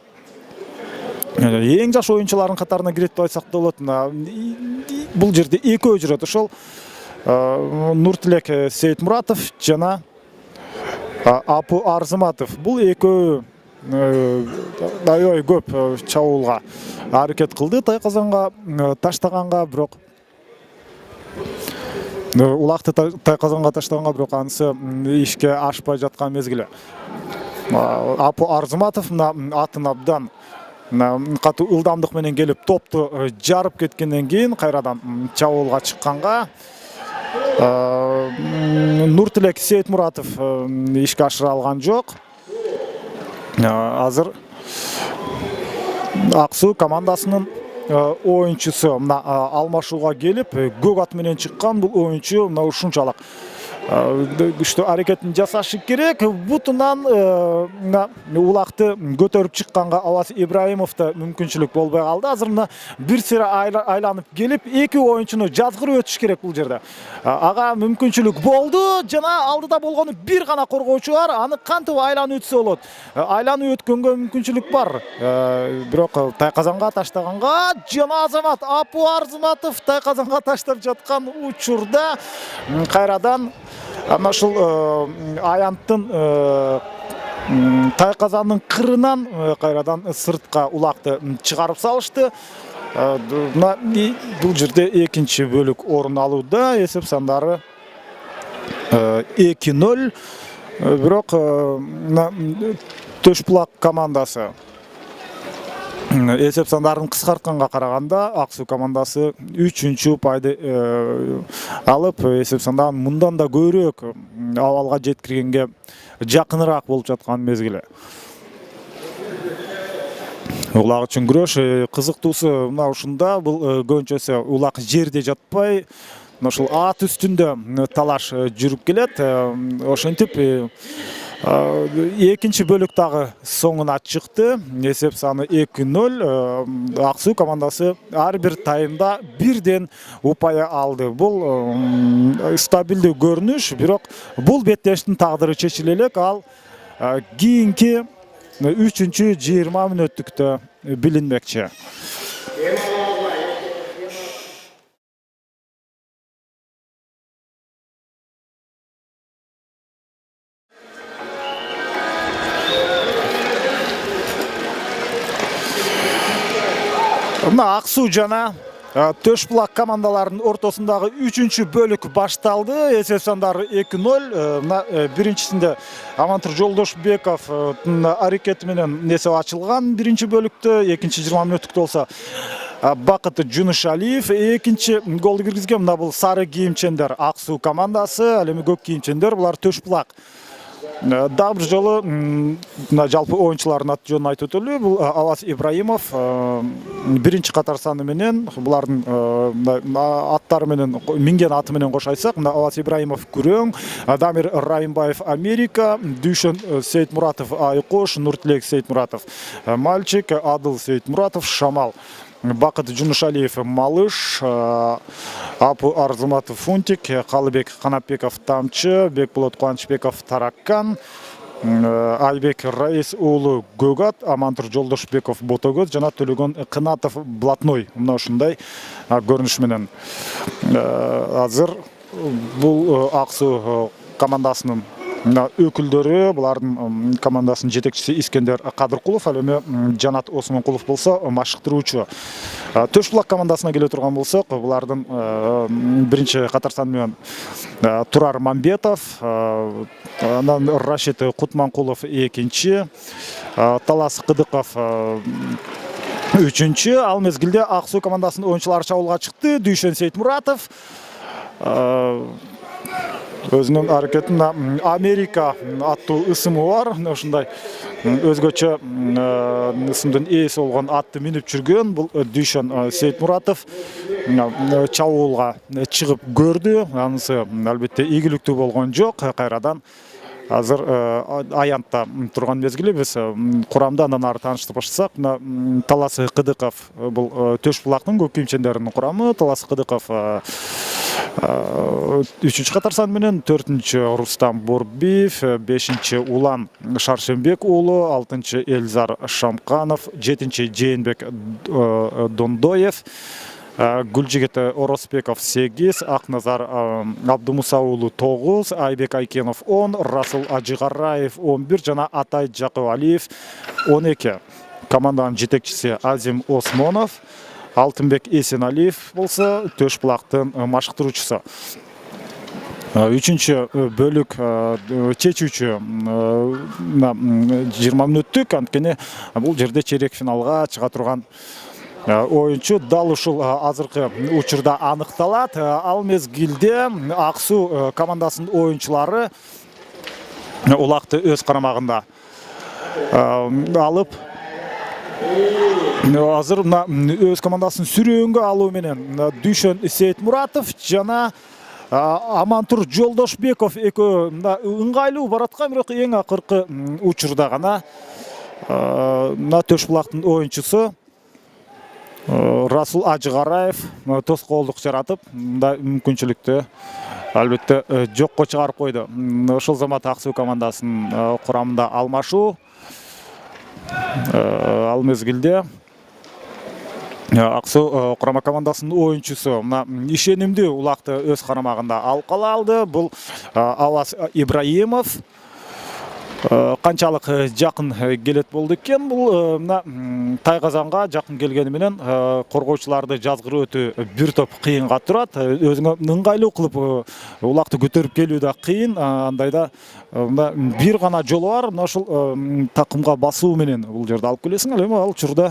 S1: Эң жаш оюнчулардын катарына кирет деп айтсак да болот. Бул жерде экөө жүрөт. Ошол Нуртилек Сейтмуратов жана Апу Арзыматов. Бул экөө аябай көп чабуулга аракет кылды Тайказанга таштаганга, бирок улакты Тайказанга таштаганга, бирок анысы ишке ашпай жаткан мезгили. Апу Арзыматов атын абдан катуу ылдамдык менен келип топту жарып кеткенден кийин кайрадан чабуулга чыкканга Нуртилек Сейтмуратов ишке ашыра алган жок. Азыр Аксуу командасынын оюнчусу алмашууга келип көк ат менен чыккан бул оюнчу ушунчалык күчтүү аракетин жасашы керек. Бутунан улакты көтөрүп чыкканга Аваз Ибраимовда мүмкүнчүлүк болбой калды. Азыр бир сыра айланып келип эки оюнчуну жазгырып өтүш керек бул жерде. Ага мүмкүнчүлүк болду. Жана алдыда болгону бир гана коргоочу бар. Аны кантип айланып өтсө болот? Айланып өткөнгө мүмкүнчүлүк бар. Бирок Тайказанга таштаганга жана Азамат Апу Арзыматов Тайказанга таштап жаткан учурда кайрадан ана ушул аянттын Тайказандын кырынан кайрадан сыртка улакты чыгарып салышты. Бул жерде экинчи бөлүк орун алууда. Эсеп сандары 2-0. Бирок Төшбулак командасы эсеп сандарын кыскартканга караганда Аксуу командасы 3-чү упайды алып, эсеп сандарын мындан да көбүрөөк абалга жеткиргенге жакыныраак болуп жаткан мезгили. Улак үчүн күрөш кызыктуусу мына ушунда. Бул көбүнчөсү улак жерде жатпай, ушул ат үстүндө талаш жүрүп келет. Ошентип экинчи бөлүк дагы соңуна чыкты. Эсеп саны 2-0. Аксуу командасы ар бир таймда бирден упай алды. Бул стабилдүү көрүнүш, бирок бул беттештин тагдыры чечиле элек. Ал кийинки 3-20 мүнөттүктө билинмекчи. Мына Аксуу жана Төшбулак командаларынын ортосундагы 3-чү бөлүк башталды. Эсеп сандары 2-0. Биринчисинде Амантур Жолдошбеков аракети менен эсеп ачылган биринчи бөлүктө. Экинчи 20 мүнөттүктө болсо Бакыт Жунушалиев экинчи голду киргизген. Мына бул сары кийимчендер Аксуу командасы, ал эми көк кийимчендер булар Төшбулак. Дагы бир жолу жалпы оюнчулардын аты жөнүн айтып өтөлү. Бул Аваз Ибраимов биринчи катар саны менен, булардын аттары менен, минген аты менен кош айтсак, мына Аваз Ибраимов күрөң, Дамир Райымбаев Америка, Дүйшөн Сейтмуратов Айкош, Нуртилек Сейтмуратов Мальчик, Адыл Сейтмуратов Шамал, Бакыт Жунушалиев Малыш, Апу Арзыматов Фунтик, Калыбек Канапбеков Тамчы, Бекболот Кубанычбеков Тараккан, Айбек Раис уулу Гөгат, Амантур Жолдошбеков Ботогөз жана Төлөгөн Кынатов Блатной. Мына ушундай көрүнүш менен азыр бул Аксуу командасынын өкүлдөрү, булардын командасынын жетекчиси Искендер Кадыркулов, ал эми Жанат Осмонкулов болсо машыктыруучу. Төшбулак командасына келе турган болсок, булардын биринчи катар саны менен Турар Мамбетов, анан Рашид Кутманкулов экинчи, Талас Кыдыков үчүнчү. Ал мезгилде Аксуу командасынын оюнчулары чабуулга чыкты. Дүйшөн Сейтмуратов өзүнүн аракетинде Америка аттуу ысымы бар. Ушундай өзгөчө ысымдын ээси болгон атты минип жүргөн бул Дүйшөн Сейтмуратов чабуулга чыгып көрдү. Анысы албетте ийгиликтүү болгон жок. Кайрадан азыр аянтта турган мезгили биз курамда андан ары тааныштырып баштасак, Талас Кыдыков бул Төш булактын көк кийимчендеринин курамы. Талас Кыдыков 3-чү катар сан менен, 4-чү Рустам Борбиев, 5-чү Улан Шаршембек уулу, 6-чы Эльзар Шамканов, 7-чи Жээнбек Дондоев, Гүлжигит Оросбеков 8, Акназар Абдумуса уулу 9, Айбек Айкенов 10, Расул Ажыгараев 11 жана Атай Жакыбалиев 12. Команданын жетекчиси Азим Осмонов, Алтынбек Эсеналиев болсо Төш булактын машыктыруучусу. 3-чү бөлүк чечүүчү 20 мүнөттүк, анткени бул жерде чейрек финалга чыга турган оюнчу дал ушул азыркы учурда аныкталат. Ал мезгилде Ак Суу командасынын оюнчулары улакты өз карамагында алып, азыр өз командасын сүрөөнгө алуу менен Дүйшөн Сейтмуратов жана Амантур Жолдошбеков экөө ыңгайлуу бараткан, бирок эң акыркы учурда гана Төш булактын оюнчусу Расул Ажыгараев тоскоолдук жаратып, мындай мүмкүнчүлүктү албетте жокко чыгарып койду. Ошол замат Ак Суу командасынын курамында алмашуу. Ал мезгилде Ак Суу курама командасынын оюнчусу ишенимдүү улакты өз карамагында алып кала алды. Бул Аваз Ибраимов. Канчалык жакын келет болду экен, бул Тайгазанга жакын келгени менен коргоочуларды жазгырып өтүү бир топ кыйынга турат. Өзүңө ыңгайлуу кылып улакты көтөрүп келүү да кыйын. Андайда бир гана жолу бар, ошол такымга басуу менен бул жерде алып келесиң. Эми ал учурда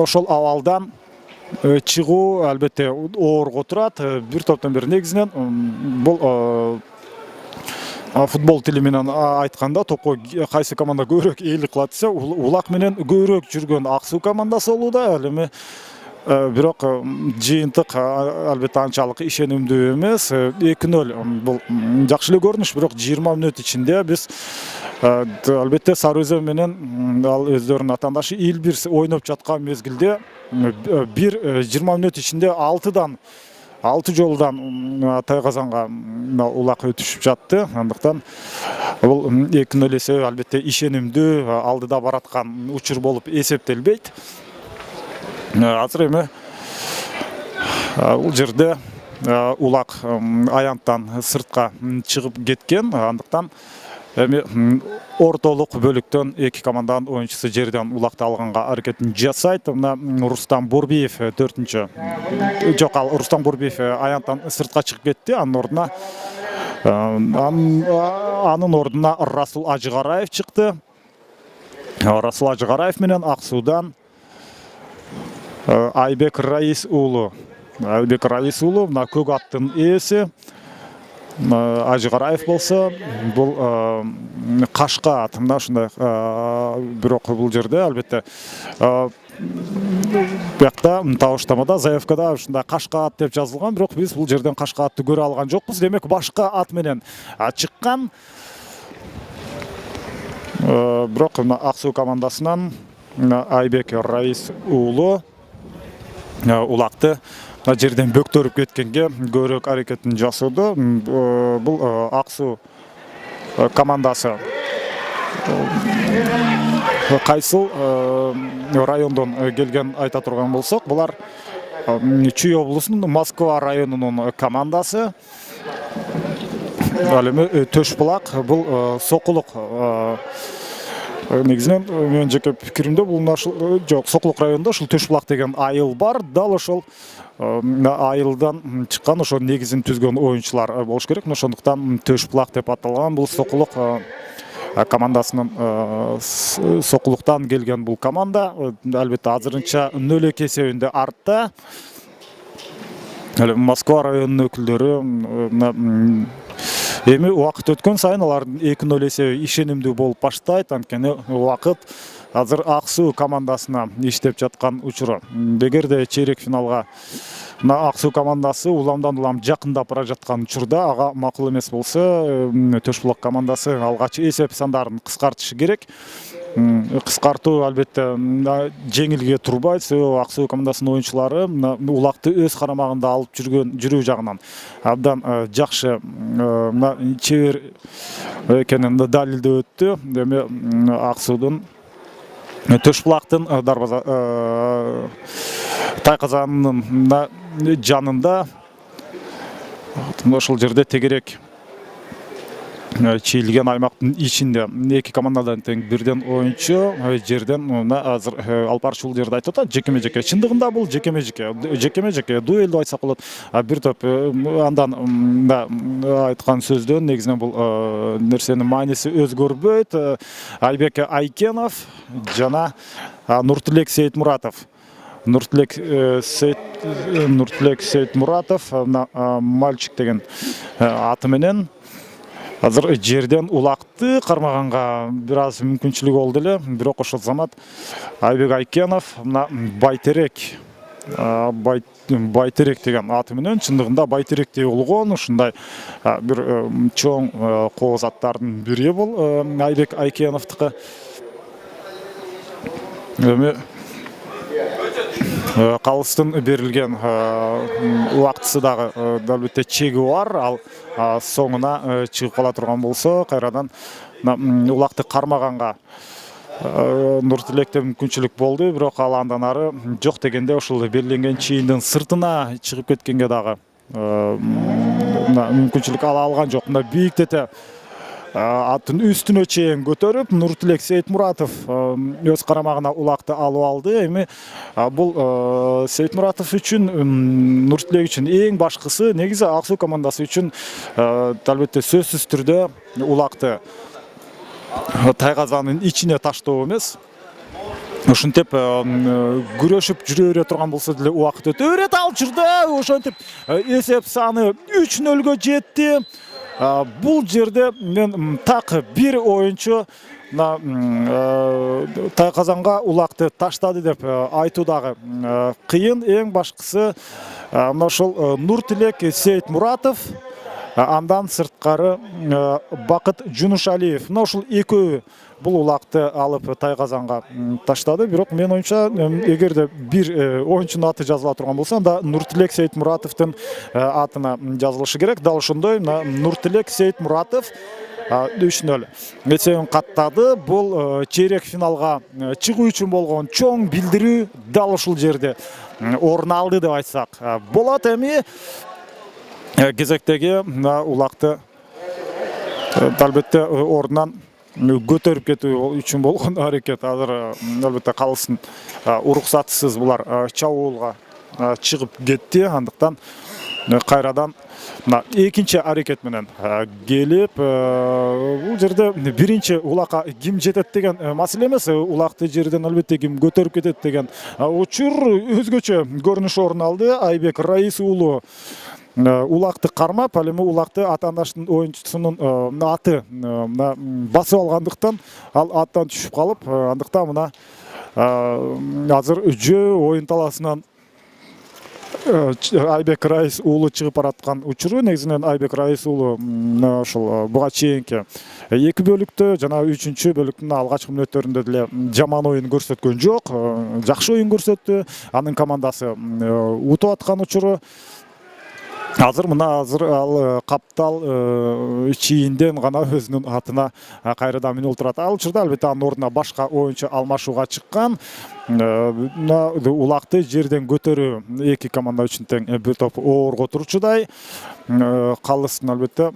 S1: ошол абалдан чыгуу албетте оорго турат. Бир топтон бир негизинен бул футбол тили менен айтканда топко кайсы команда көбүрөөк ээлик кылат десе, улак менен көбүрөөк жүргөн Ак Суу командасы болууда. Эми бирок жыйынтык албетте анчалык ишенимдүү эмес. 2-0 бул жакшы эле көрүнүш, бирок 20 мүнөт ичинде биз албетте Сары Өзөн менен ал өздөрүнүн атаандашы Илбир ойноп жаткан мезгилде 20 мүнөт ичинде 6 жолдан Тайгазанга улак өтүшүп жатты. Андыктан бул 2-0 эсеби албетте ишенимдүү алдыда бараткан учур болуп эсептелбейт. Азыр эми бул жерде улак аянттан сыртка чыгып кеткен. Андыктан эми ортолук бөлүктөн эки команданын оюнчусу жерден улакты алганга аракетин жасайт. Рустам Борбиев 4-чү. Жок, ал Рустам Борбиев аянттан сыртка чыгып кетти. Анын ордуна Расул Ажыгараев чыкты. Расул Ажыгараев менен Ак Суудан Айбек Раис уулу. Айбек Раис уулу мына көк аттын ээси. Ажыгараев болсо бул кашка ат, мына ушундай. Бирок бул жерде албетте бuyakta табыштамада заявкада ушундай кашка ат деп жазылган, бирок биз бул жерден кашка атты көрө алган жокпуз. Демек башка ат менен чыккан. Бирок Ак Суу командасынан Айбек Раис уулу улакты жерден бөктөрүп кеткенге көбүрөөк аракетин жасоодо. Бул Ак Суу командасы кайсыл райондон келген айта турган болсок, булар Чүй облусунун Москва районунун командасы. Ал эми Төш булак бул Сокулук. Негизинен менин жеке пикиримде бул жок, Сокулук районунда ушул Төш булак деген айыл бар. Дал ошол айылдан чыккан ошо негизин түзгөн оюнчулар болуш керек. Ошондуктан Төш булак деп аталган. Бул Сокулук командасынын Сокулуктан келген бул команда албетте азырынча 0 эсебинде артта. Москва районунун өкүлдөрү эми убакыт өткөн сайын алардын 2-0 эсеби ишенимдүү болуп баштайт. Анткени убакыт азыр Ак Суу командасына иштеп жаткан учуру. Эгерде чейрек финалга Ак Суу командасы уламдан улам жакындап бара жаткан учурда ага макул эмес болсо, Төш булак командасы алгач эсеп сандарын кыскартышы керек. Кыскартуу албетте жеңилге турбайт. Ак Суу командасынын оюнчулары улакты өз карамагында алып жүрүү жагынан абдан жакшы чебер экенин далилдеп өттү. Эми Ак Суудун Төш булактын дарбаза тайказанынын жанында ошол жерде тегерек чийилген аймактын ичинде эки командадан тең бирден оюнчу жерден азыр алып барчу жерде айтып атат. Жекеме-жеке. Чындыгында бул жекеме-жеке дуэль деп айтсак болот. Бир топ андан айткан сөздөн негизинен бул нерсенин мааниси өзгөрбөйт. Айбек Айкенов жана Нуртилек Сейитмуратов. Нуртилек Сейитмуратов мальчик деген аты менен азыр жерден улакты кармаганга бир аз мүмкүнчүлүк болду эле. Бирок ошол замат Айбек Айкенов Байтерек деген аты менен чындыгында Байтеректе болгон ушундай бир чоң кооз аттардын бири бул Айбек Айкеновдуку. Эми калыстын берилген убактысы дагы албетте чеги бар. Ал соңуна чыгып кала турган болсо, кайрадан улакты кармаганга Нуртилекте мүмкүнчүлүк болду. Бирок ал андан ары жок дегенде ошол белгиленген чийиндин сыртына чыгып кеткенге дагы мүмкүнчүлүк ала алган жок. Мына бийиктете аттын үстүнө чейин көтөрүп, Нуртилек Сейитмуратов өз карамагына улакты алып алды. Эми бул Сейитмуратов үчүн, Нуртилек үчүн эң башкысы негизи Ак Суу командасы үчүн албетте сөзсүз түрдө улакты тайказанын ичине таштоо эмес. Ушинтип күрөшүп жүрө бере турган болсо деле убакыт өтө берет. Ал учурда ошентип эсеп саны 3-0 жетти. Бул жерде мен так бир оюнчу тайказанга улакты таштады деп айтуу дагы кыйын. Эң башкысы ошол Нуртилек Сейитмуратов, андан сырткары Бакыт Жунушалиев. Ушул экөө бул улакты алып тайказанга таштады. Бирок мен оюмча, эгерде бир оюнчунун аты жазыла турган болсо, анда Нуртилек Сейитмуратовдун атына жазылышы керек. Дал ошондой Нуртилек Сейитмуратов 3-0 эсебин каттады. Бул чейрек финалга чыгуу үчүн болгон чоң билдирүү дал ушул жерде орун алды деп айтсак болот. Эми кезектеги улакты албетте ордунан көтөрүп кетүү үчүн болгон аракет. Азыр албетте калыстын уруксатысыз булар чабуулга чыгып кетти. Андыктан кайрадан экинчи аракет менен келип, бул жерде биринчи улакка ким жетет деген маселе эмес. Улакты жерден албетте ким көтөрүп кетет деген учур өзгөчө көрүнүш орун алды. Айбек Раис уулу улакты кармап, ал эми улакты атаандаштын оюнчусунун аты басып алгандыктан ал аттан түшүп калып, андыктан мына азыр жөө оюн талаасынан Айбек Раис уулу чыгып бараткан учуру. Негизинен Айбек Раис уулу ошол буга чейинки 2 бөлүктө жана 3-чү бөлүктүн алгачкы мүнөттөрүндө деле жаман оюн көрсөткөн жок. Жакшы оюн көрсөттү. Анын командасы утуп аткан учуру. Азыр ал каптал чийинден гана өзүнүн атына кайрадан минип отурат. Ал учурда албетте анын ордуна башка оюнчу алмашууга чыккан. Улакты жерден көтөрүү эки команда үчүн тең бир топ оор которуучудай. Калыстын албетте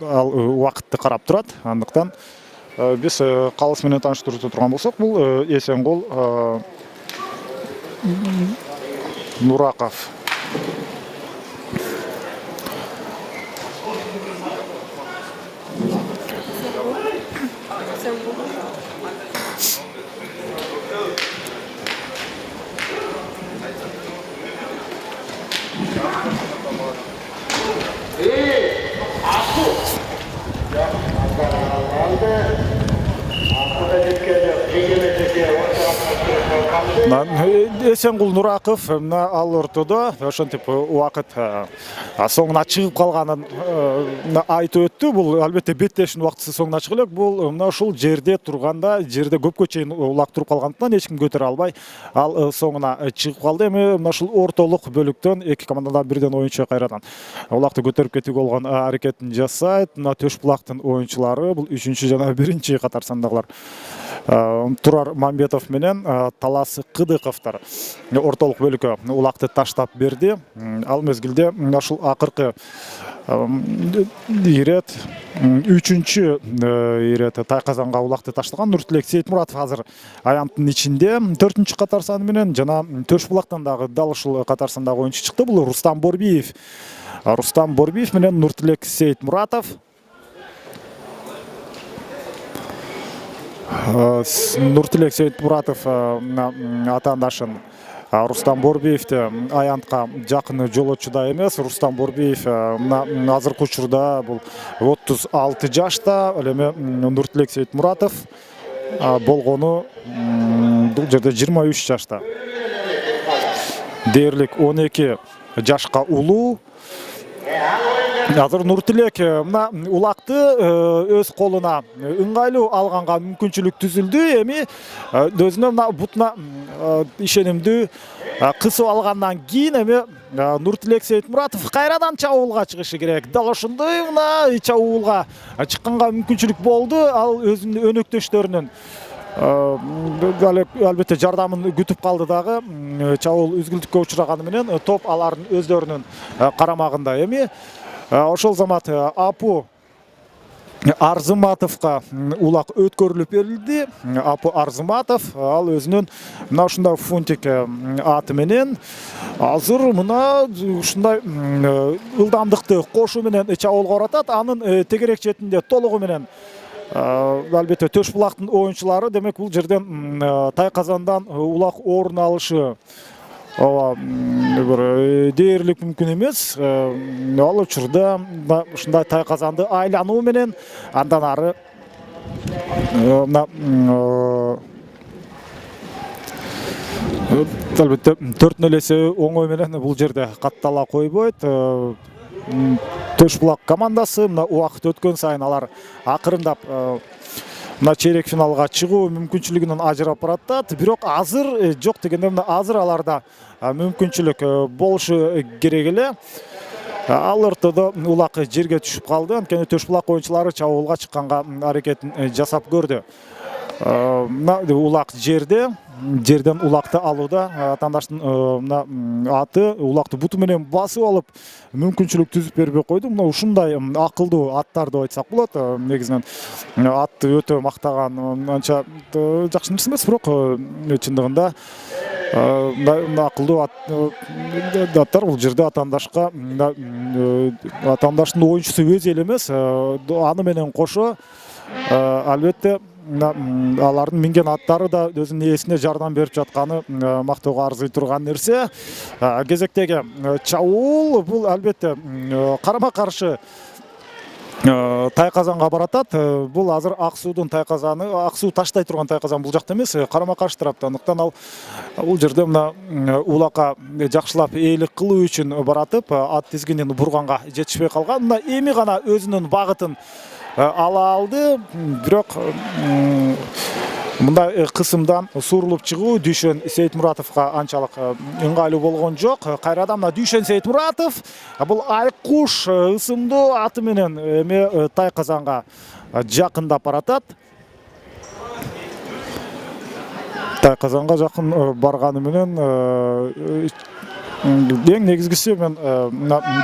S1: ал убакытты карап турат. Андыктан биз калыс менен тааныштыруу турган болсок, бул Эсенгол Нураков. Эсенгул Нураков ал ортодо ошентип убакыт соңуна чыгып калганын айтып өттү. Бул албетте беттешин убактысы соңуна чыгып элек. Бул мына ушул жерде турганда, жерде көпкө чейин улак туруп калгандыктан эч ким көтөрө албай, ал соңуна чыгып калды. Эми мына ушул ортолук бөлүктөн эки командадан бирден оюнчу кайрадан улакты көтөрүп кетүүгө болгон аракетин жасайт. Мына Төш булактын оюнчулары бул 3-чү жана 1-чи катар сандагылар. Турар Мамбетов менен Талас Кыдыковтар ортолук бөлүккө улакты таштап берди. Ал мезгилде ушул акыркы ирет 3-чү ирет Тайказанга улакты таштаган Нуртилек Сейитмуратов азыр аянттын ичинде 4-чү катар саны менен жана Төш булактан дагы дал ушул катар сандагы оюнчу чыкты. Бул Рустам Борбиев. Рустам Борбиев менен Нуртилек Сейитмуратов. Нуртилек Сейитмуратов атаандашын Рустам Борбиевти аянтка жакын жолочуда эмес. Рустам Борбиев азыркы учурда бул 36 жашта, ал эми Нуртилек Сейитмуратов болгону бул жерде 23 жашта. Дээрлик 12 жашка улуу. Азыр Нуртилек мына улакты өз колуна ыңгайлуу алганга мүмкүнчүлүк түзүлдү. Эми өзүнө мына бутуна ишенимдүү кысып алгандан кийин эми Нуртилек Сейитмуратов кайрадан чабуулга чыгышы керек. Дал ошондой мына чабуулга чыкканга мүмкүнчүлүк болду. Ал өзүнүн өнөктөштөрүнүн албетте жардамын күтүп калды дагы. Чабуул үзгүлтүккө учураганы менен топ алардын өздөрүнүн карамагында. Эми ошол замат Апу Арзыматовго улак өткөрүлүп берилди. Апу Арзыматов ал өзүнүн мына ушундай фунтик аты менен азыр мына ушундай ылдамдыкты кошуу менен чабуулга баратат. Анын тегерек четинде толугу менен албетте Төш булактын оюнчулары. Демек бул жерден Тайказандан улак орун алышы бир дээрлик мүмкүн эмес. Ал учурда ушундай Тайказанды айлануу менен андан ары албетте 4-0 эсе оңой менен бул жерде каттала койбойт. Төш булак командасы мына убакыт өткөн сайын алар акырындап мына чейрек финалга чыгуу мүмкүнчүлүгүнөн ажырап баратат. Бирок азыр жок дегенде мына азыр аларда мүмкүнчүлүк болушу керек эле. Ал ортодо улак жерге түшүп калды. Анткени Төш булак оюнчулары чабуулга чыкканга аракетин жасап көрдү. Мына улак жерден улакты алууда атаандаштын мына аты улакты буту менен басып алып мүмкүнчүлүк түзүп бербей койду. Мына ушундай акылдуу аттар деп айтсак болот. Негизинен атты өтө мактаган анча жакшы нерсе эмес, бирок чындыгында акылдуу аттар бул жерде атаандашка атаандаштын оюнчусу өзү эле эмес, аны менен кошо албетте алардын минген аттары да өзүнүн ээсине жардам берип жатканы мактоого арзый турган нерсе. Кезектеги чабуул бул албетте карама каршы Тайказанга баратат. Бул азыр Ак Суудун Тайказаны, Ак Суу таштай турган Тайказан бул жакта эмес, карама каршы тарапта. Андыктан ал бул жерде мына улакка жакшылап ээлик кылуу үчүн баратып, ат тизгинин бурганга жетишпей калган. Мына эми гана өзүнүн багытын ала алды. Бирок мындай кысымдан суурулуп чыгуу Дүйшөн Сейитмуратовго анчалык ыңгайлуу болгон жок. Кайрадан мына Дүйшөн Сейитмуратов бул айкуш ысымдуу аты менен эми Тайказанга жакындап баратат. Тайказанга жакын барганы менен эң негизгиси мен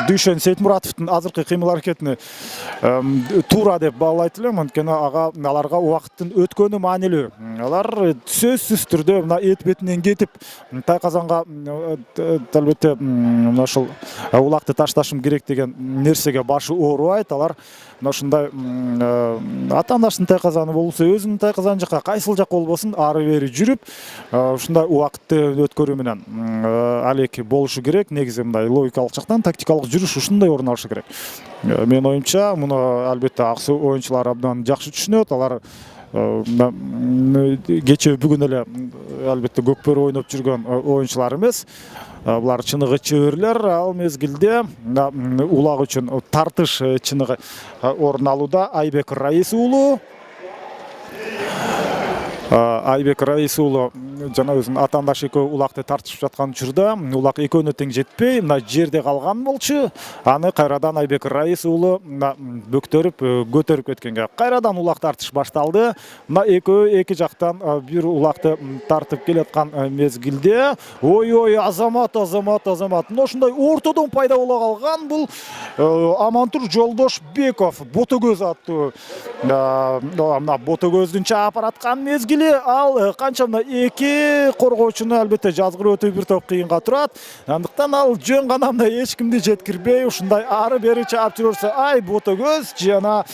S1: Дүйшөн Сейитмуратовдун азыркы кыймыл аракетини туура деп баалайт элем. Анткени аларга убакыттын өткөнү маанилүү. Алар сөзсүз түрдө мына эт бетинен кетип Тайказанга албетте мына ушул улакты ташташым керек деген нерсеге башы оорубайт. Алар мына ушундай атаандаштын Тайказаны болсо өзүнүн Тайказаны жака кайсыл жак болбосун ары бери жүрүп ушундай убакытты өткөрүү менен алек болушу керек. Негизи мындай логикалык жактан тактикалык жүрүш ушундай орун алышы керек. Менин оюмча муну албетте Ак Суу оюнчулары абдан жакшы түшүнөт. Алар кече бүгүн эле албетте көкбөрү ойноп жүргөн оюнчулар эмес. Булар чыныгы чеберлер. Ал мезгилде улак үчүн тартыш чыныгы орун алууда Айбек Раис уулу. Айбек Раис уулу жана өзүнүн атаандаш экөө улакты тартышып жаткан учурда улак экөөнө тең жетпей мына жерде калган болчу. Аны кайрадан Айбек Раис уулу бөктөрүп көтөрүп кеткенге кайрадан улак тартыш башталды. Мына экөө эки жактан бир улакты тартып келаткан мезгилде ой Азамат. Мына ушундай ортодон пайда боло калган бул Амантур Жолдошбеков Ботогөз аттуу. Мына Ботогөздүн чаап бараткан мезгили ал канча мына эки коргоочуну албетте жазгырып өтүү бир топ кыйынга турат. Андыктан ал жөн гана мына эч кимди жеткирбей ушундай ары бери чаап жүрөрсө ай Ботогөз жана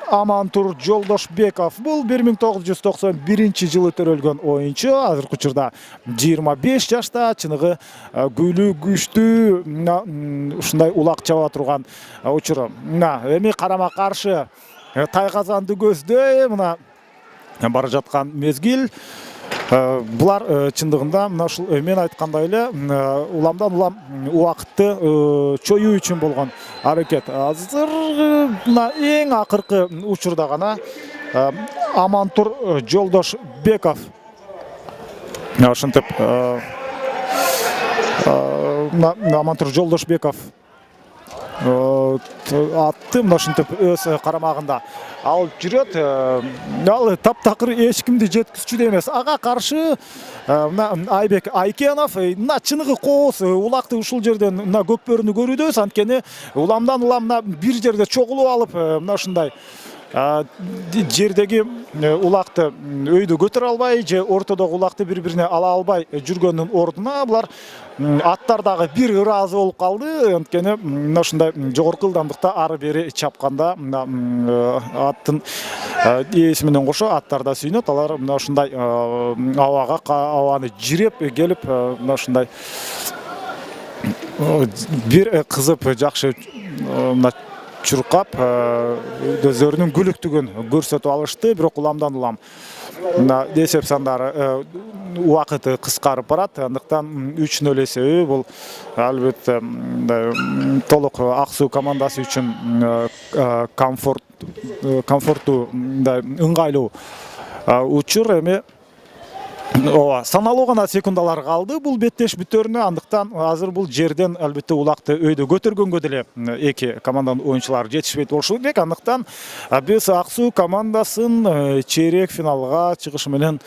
S1: Амантур Жолдошбеков бул 1991-жылы төрөлгөн оюнчу. Азыркы учурда 25 жашта, чыныгы күйлүү күчтүү ушундай улак чаба турган учуру. Мына эми карама каршы Тайказанды көздөй мына бара жаткан мезгил. Булар чындыгында мына ушул мен айткандай эле уламдан улам убакытты чоюу үчүн болгон аракет. Азыр мына эң акыркы учурда гана Амантур Жолдошбеков ошентип Амантур Жолдошбеков атты мына ушинтип өз карамагында алып жүрөт. Ал таптакыр эч кимди жеткизчү эмес. Ага каршы мына Айбек Айкенов мына чыныгы кооз улакты ушул жерден мына көкбөрүнү көрүүдөбүз. Анткени уламдан улам мына бир жерде чогулуп алып мына ушундай жердеги улакты өйдө көтөрө албай же ортодогу улакты бири-бирине ала албай жүргөндүн ордуна булар аттар дагы бир ыраазы болуп калды. Анткени мына ушундай жогорку ылдамдыкта ары бери чапканда аттын ээси менен кошо аттар да сүйнөт. Алар мына ушундай абаны жиреп келип мына ушундай бир кызып жакшы мына чуркап өздөрүнүн күлүктүгүн көрсөтүп алышты. Бирок уламдан улам эсеп сандары убакыты кыскарып барат. Андыктан 3-0 эсеби бул албетте толук ак суу командасы үчүн комфорттуу ыңгайлуу учур. Эми саналуу гана секундалар калды бул беттеш бүтөрүнө. Андыктан азыр бул жерден албетте улакты өйдө көтөргөнгө деле эки команданын оюнчулары жетишпейт болушу керек. Андыктан биз ак суу командасын чейрек финалга чыгышы менен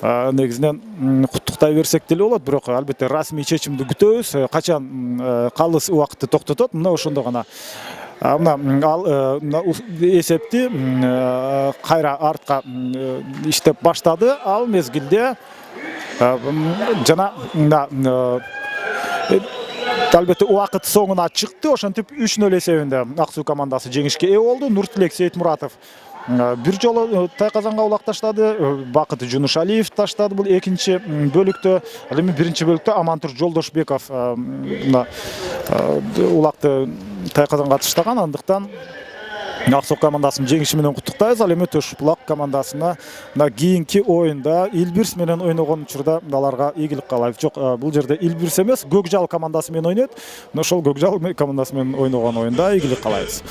S1: негизинен куттуктай берсек деле болот. Бирок албетте расмий чечимди күтөбүз. Качан калыс убакытты токтотот мына ошондо гана ал эсепти кайра артка иштеп баштады. Ал мезгилде жана албетте убакыт соңуна чыкты. Ошентип 3-0 эсебинде ак суу командасы жеңишке ээ болду. Нуртилек Сейитмуратов бир жолу Тайказанга улак таштады. Бакыт Жунушалиев таштады бул экинчи бөлүктө. Ал эми биринчи бөлүктө Амантур Жолдошбеков улакты Тайказанга таштаган. Андыктан ак суу командасын жеңиши менен куттуктайбыз. Ал эми Төш Булак командасына кийинки оюнда Илбирс менен ойногон учурда аларга ийгилик каалайбыз. Жок, бул жерде Илбирс эмес, Көкжал командасы менен ойнойт. Ошол Көкжал командасы менен ойногон оюнда ийгилик каалайбыз.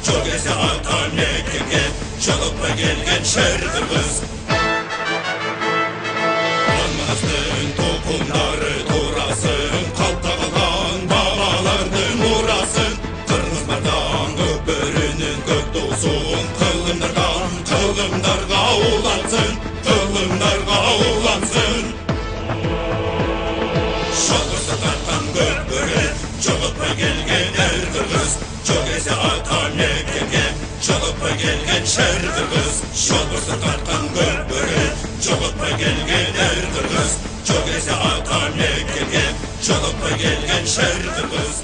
S2: Çok ese atan ekenge, çalıp gelgen şerdimiz. Anmazın topunları turasın, kaltalan babalardın urasın. Kırmızlardan göbörünün gökdoğusun, kılımlarga ulansın, kılımlarga ulansın. Şalırsa tartan göbörü, çalıp gelgen erdimiz. Çok ese atan ekenge, çalıp gelgen şerdimiz. Şalırsa tartan göbörü, çalıp gelgen erdimiz. Çok ese atan ekenge, çalıp gelgen şerdimiz.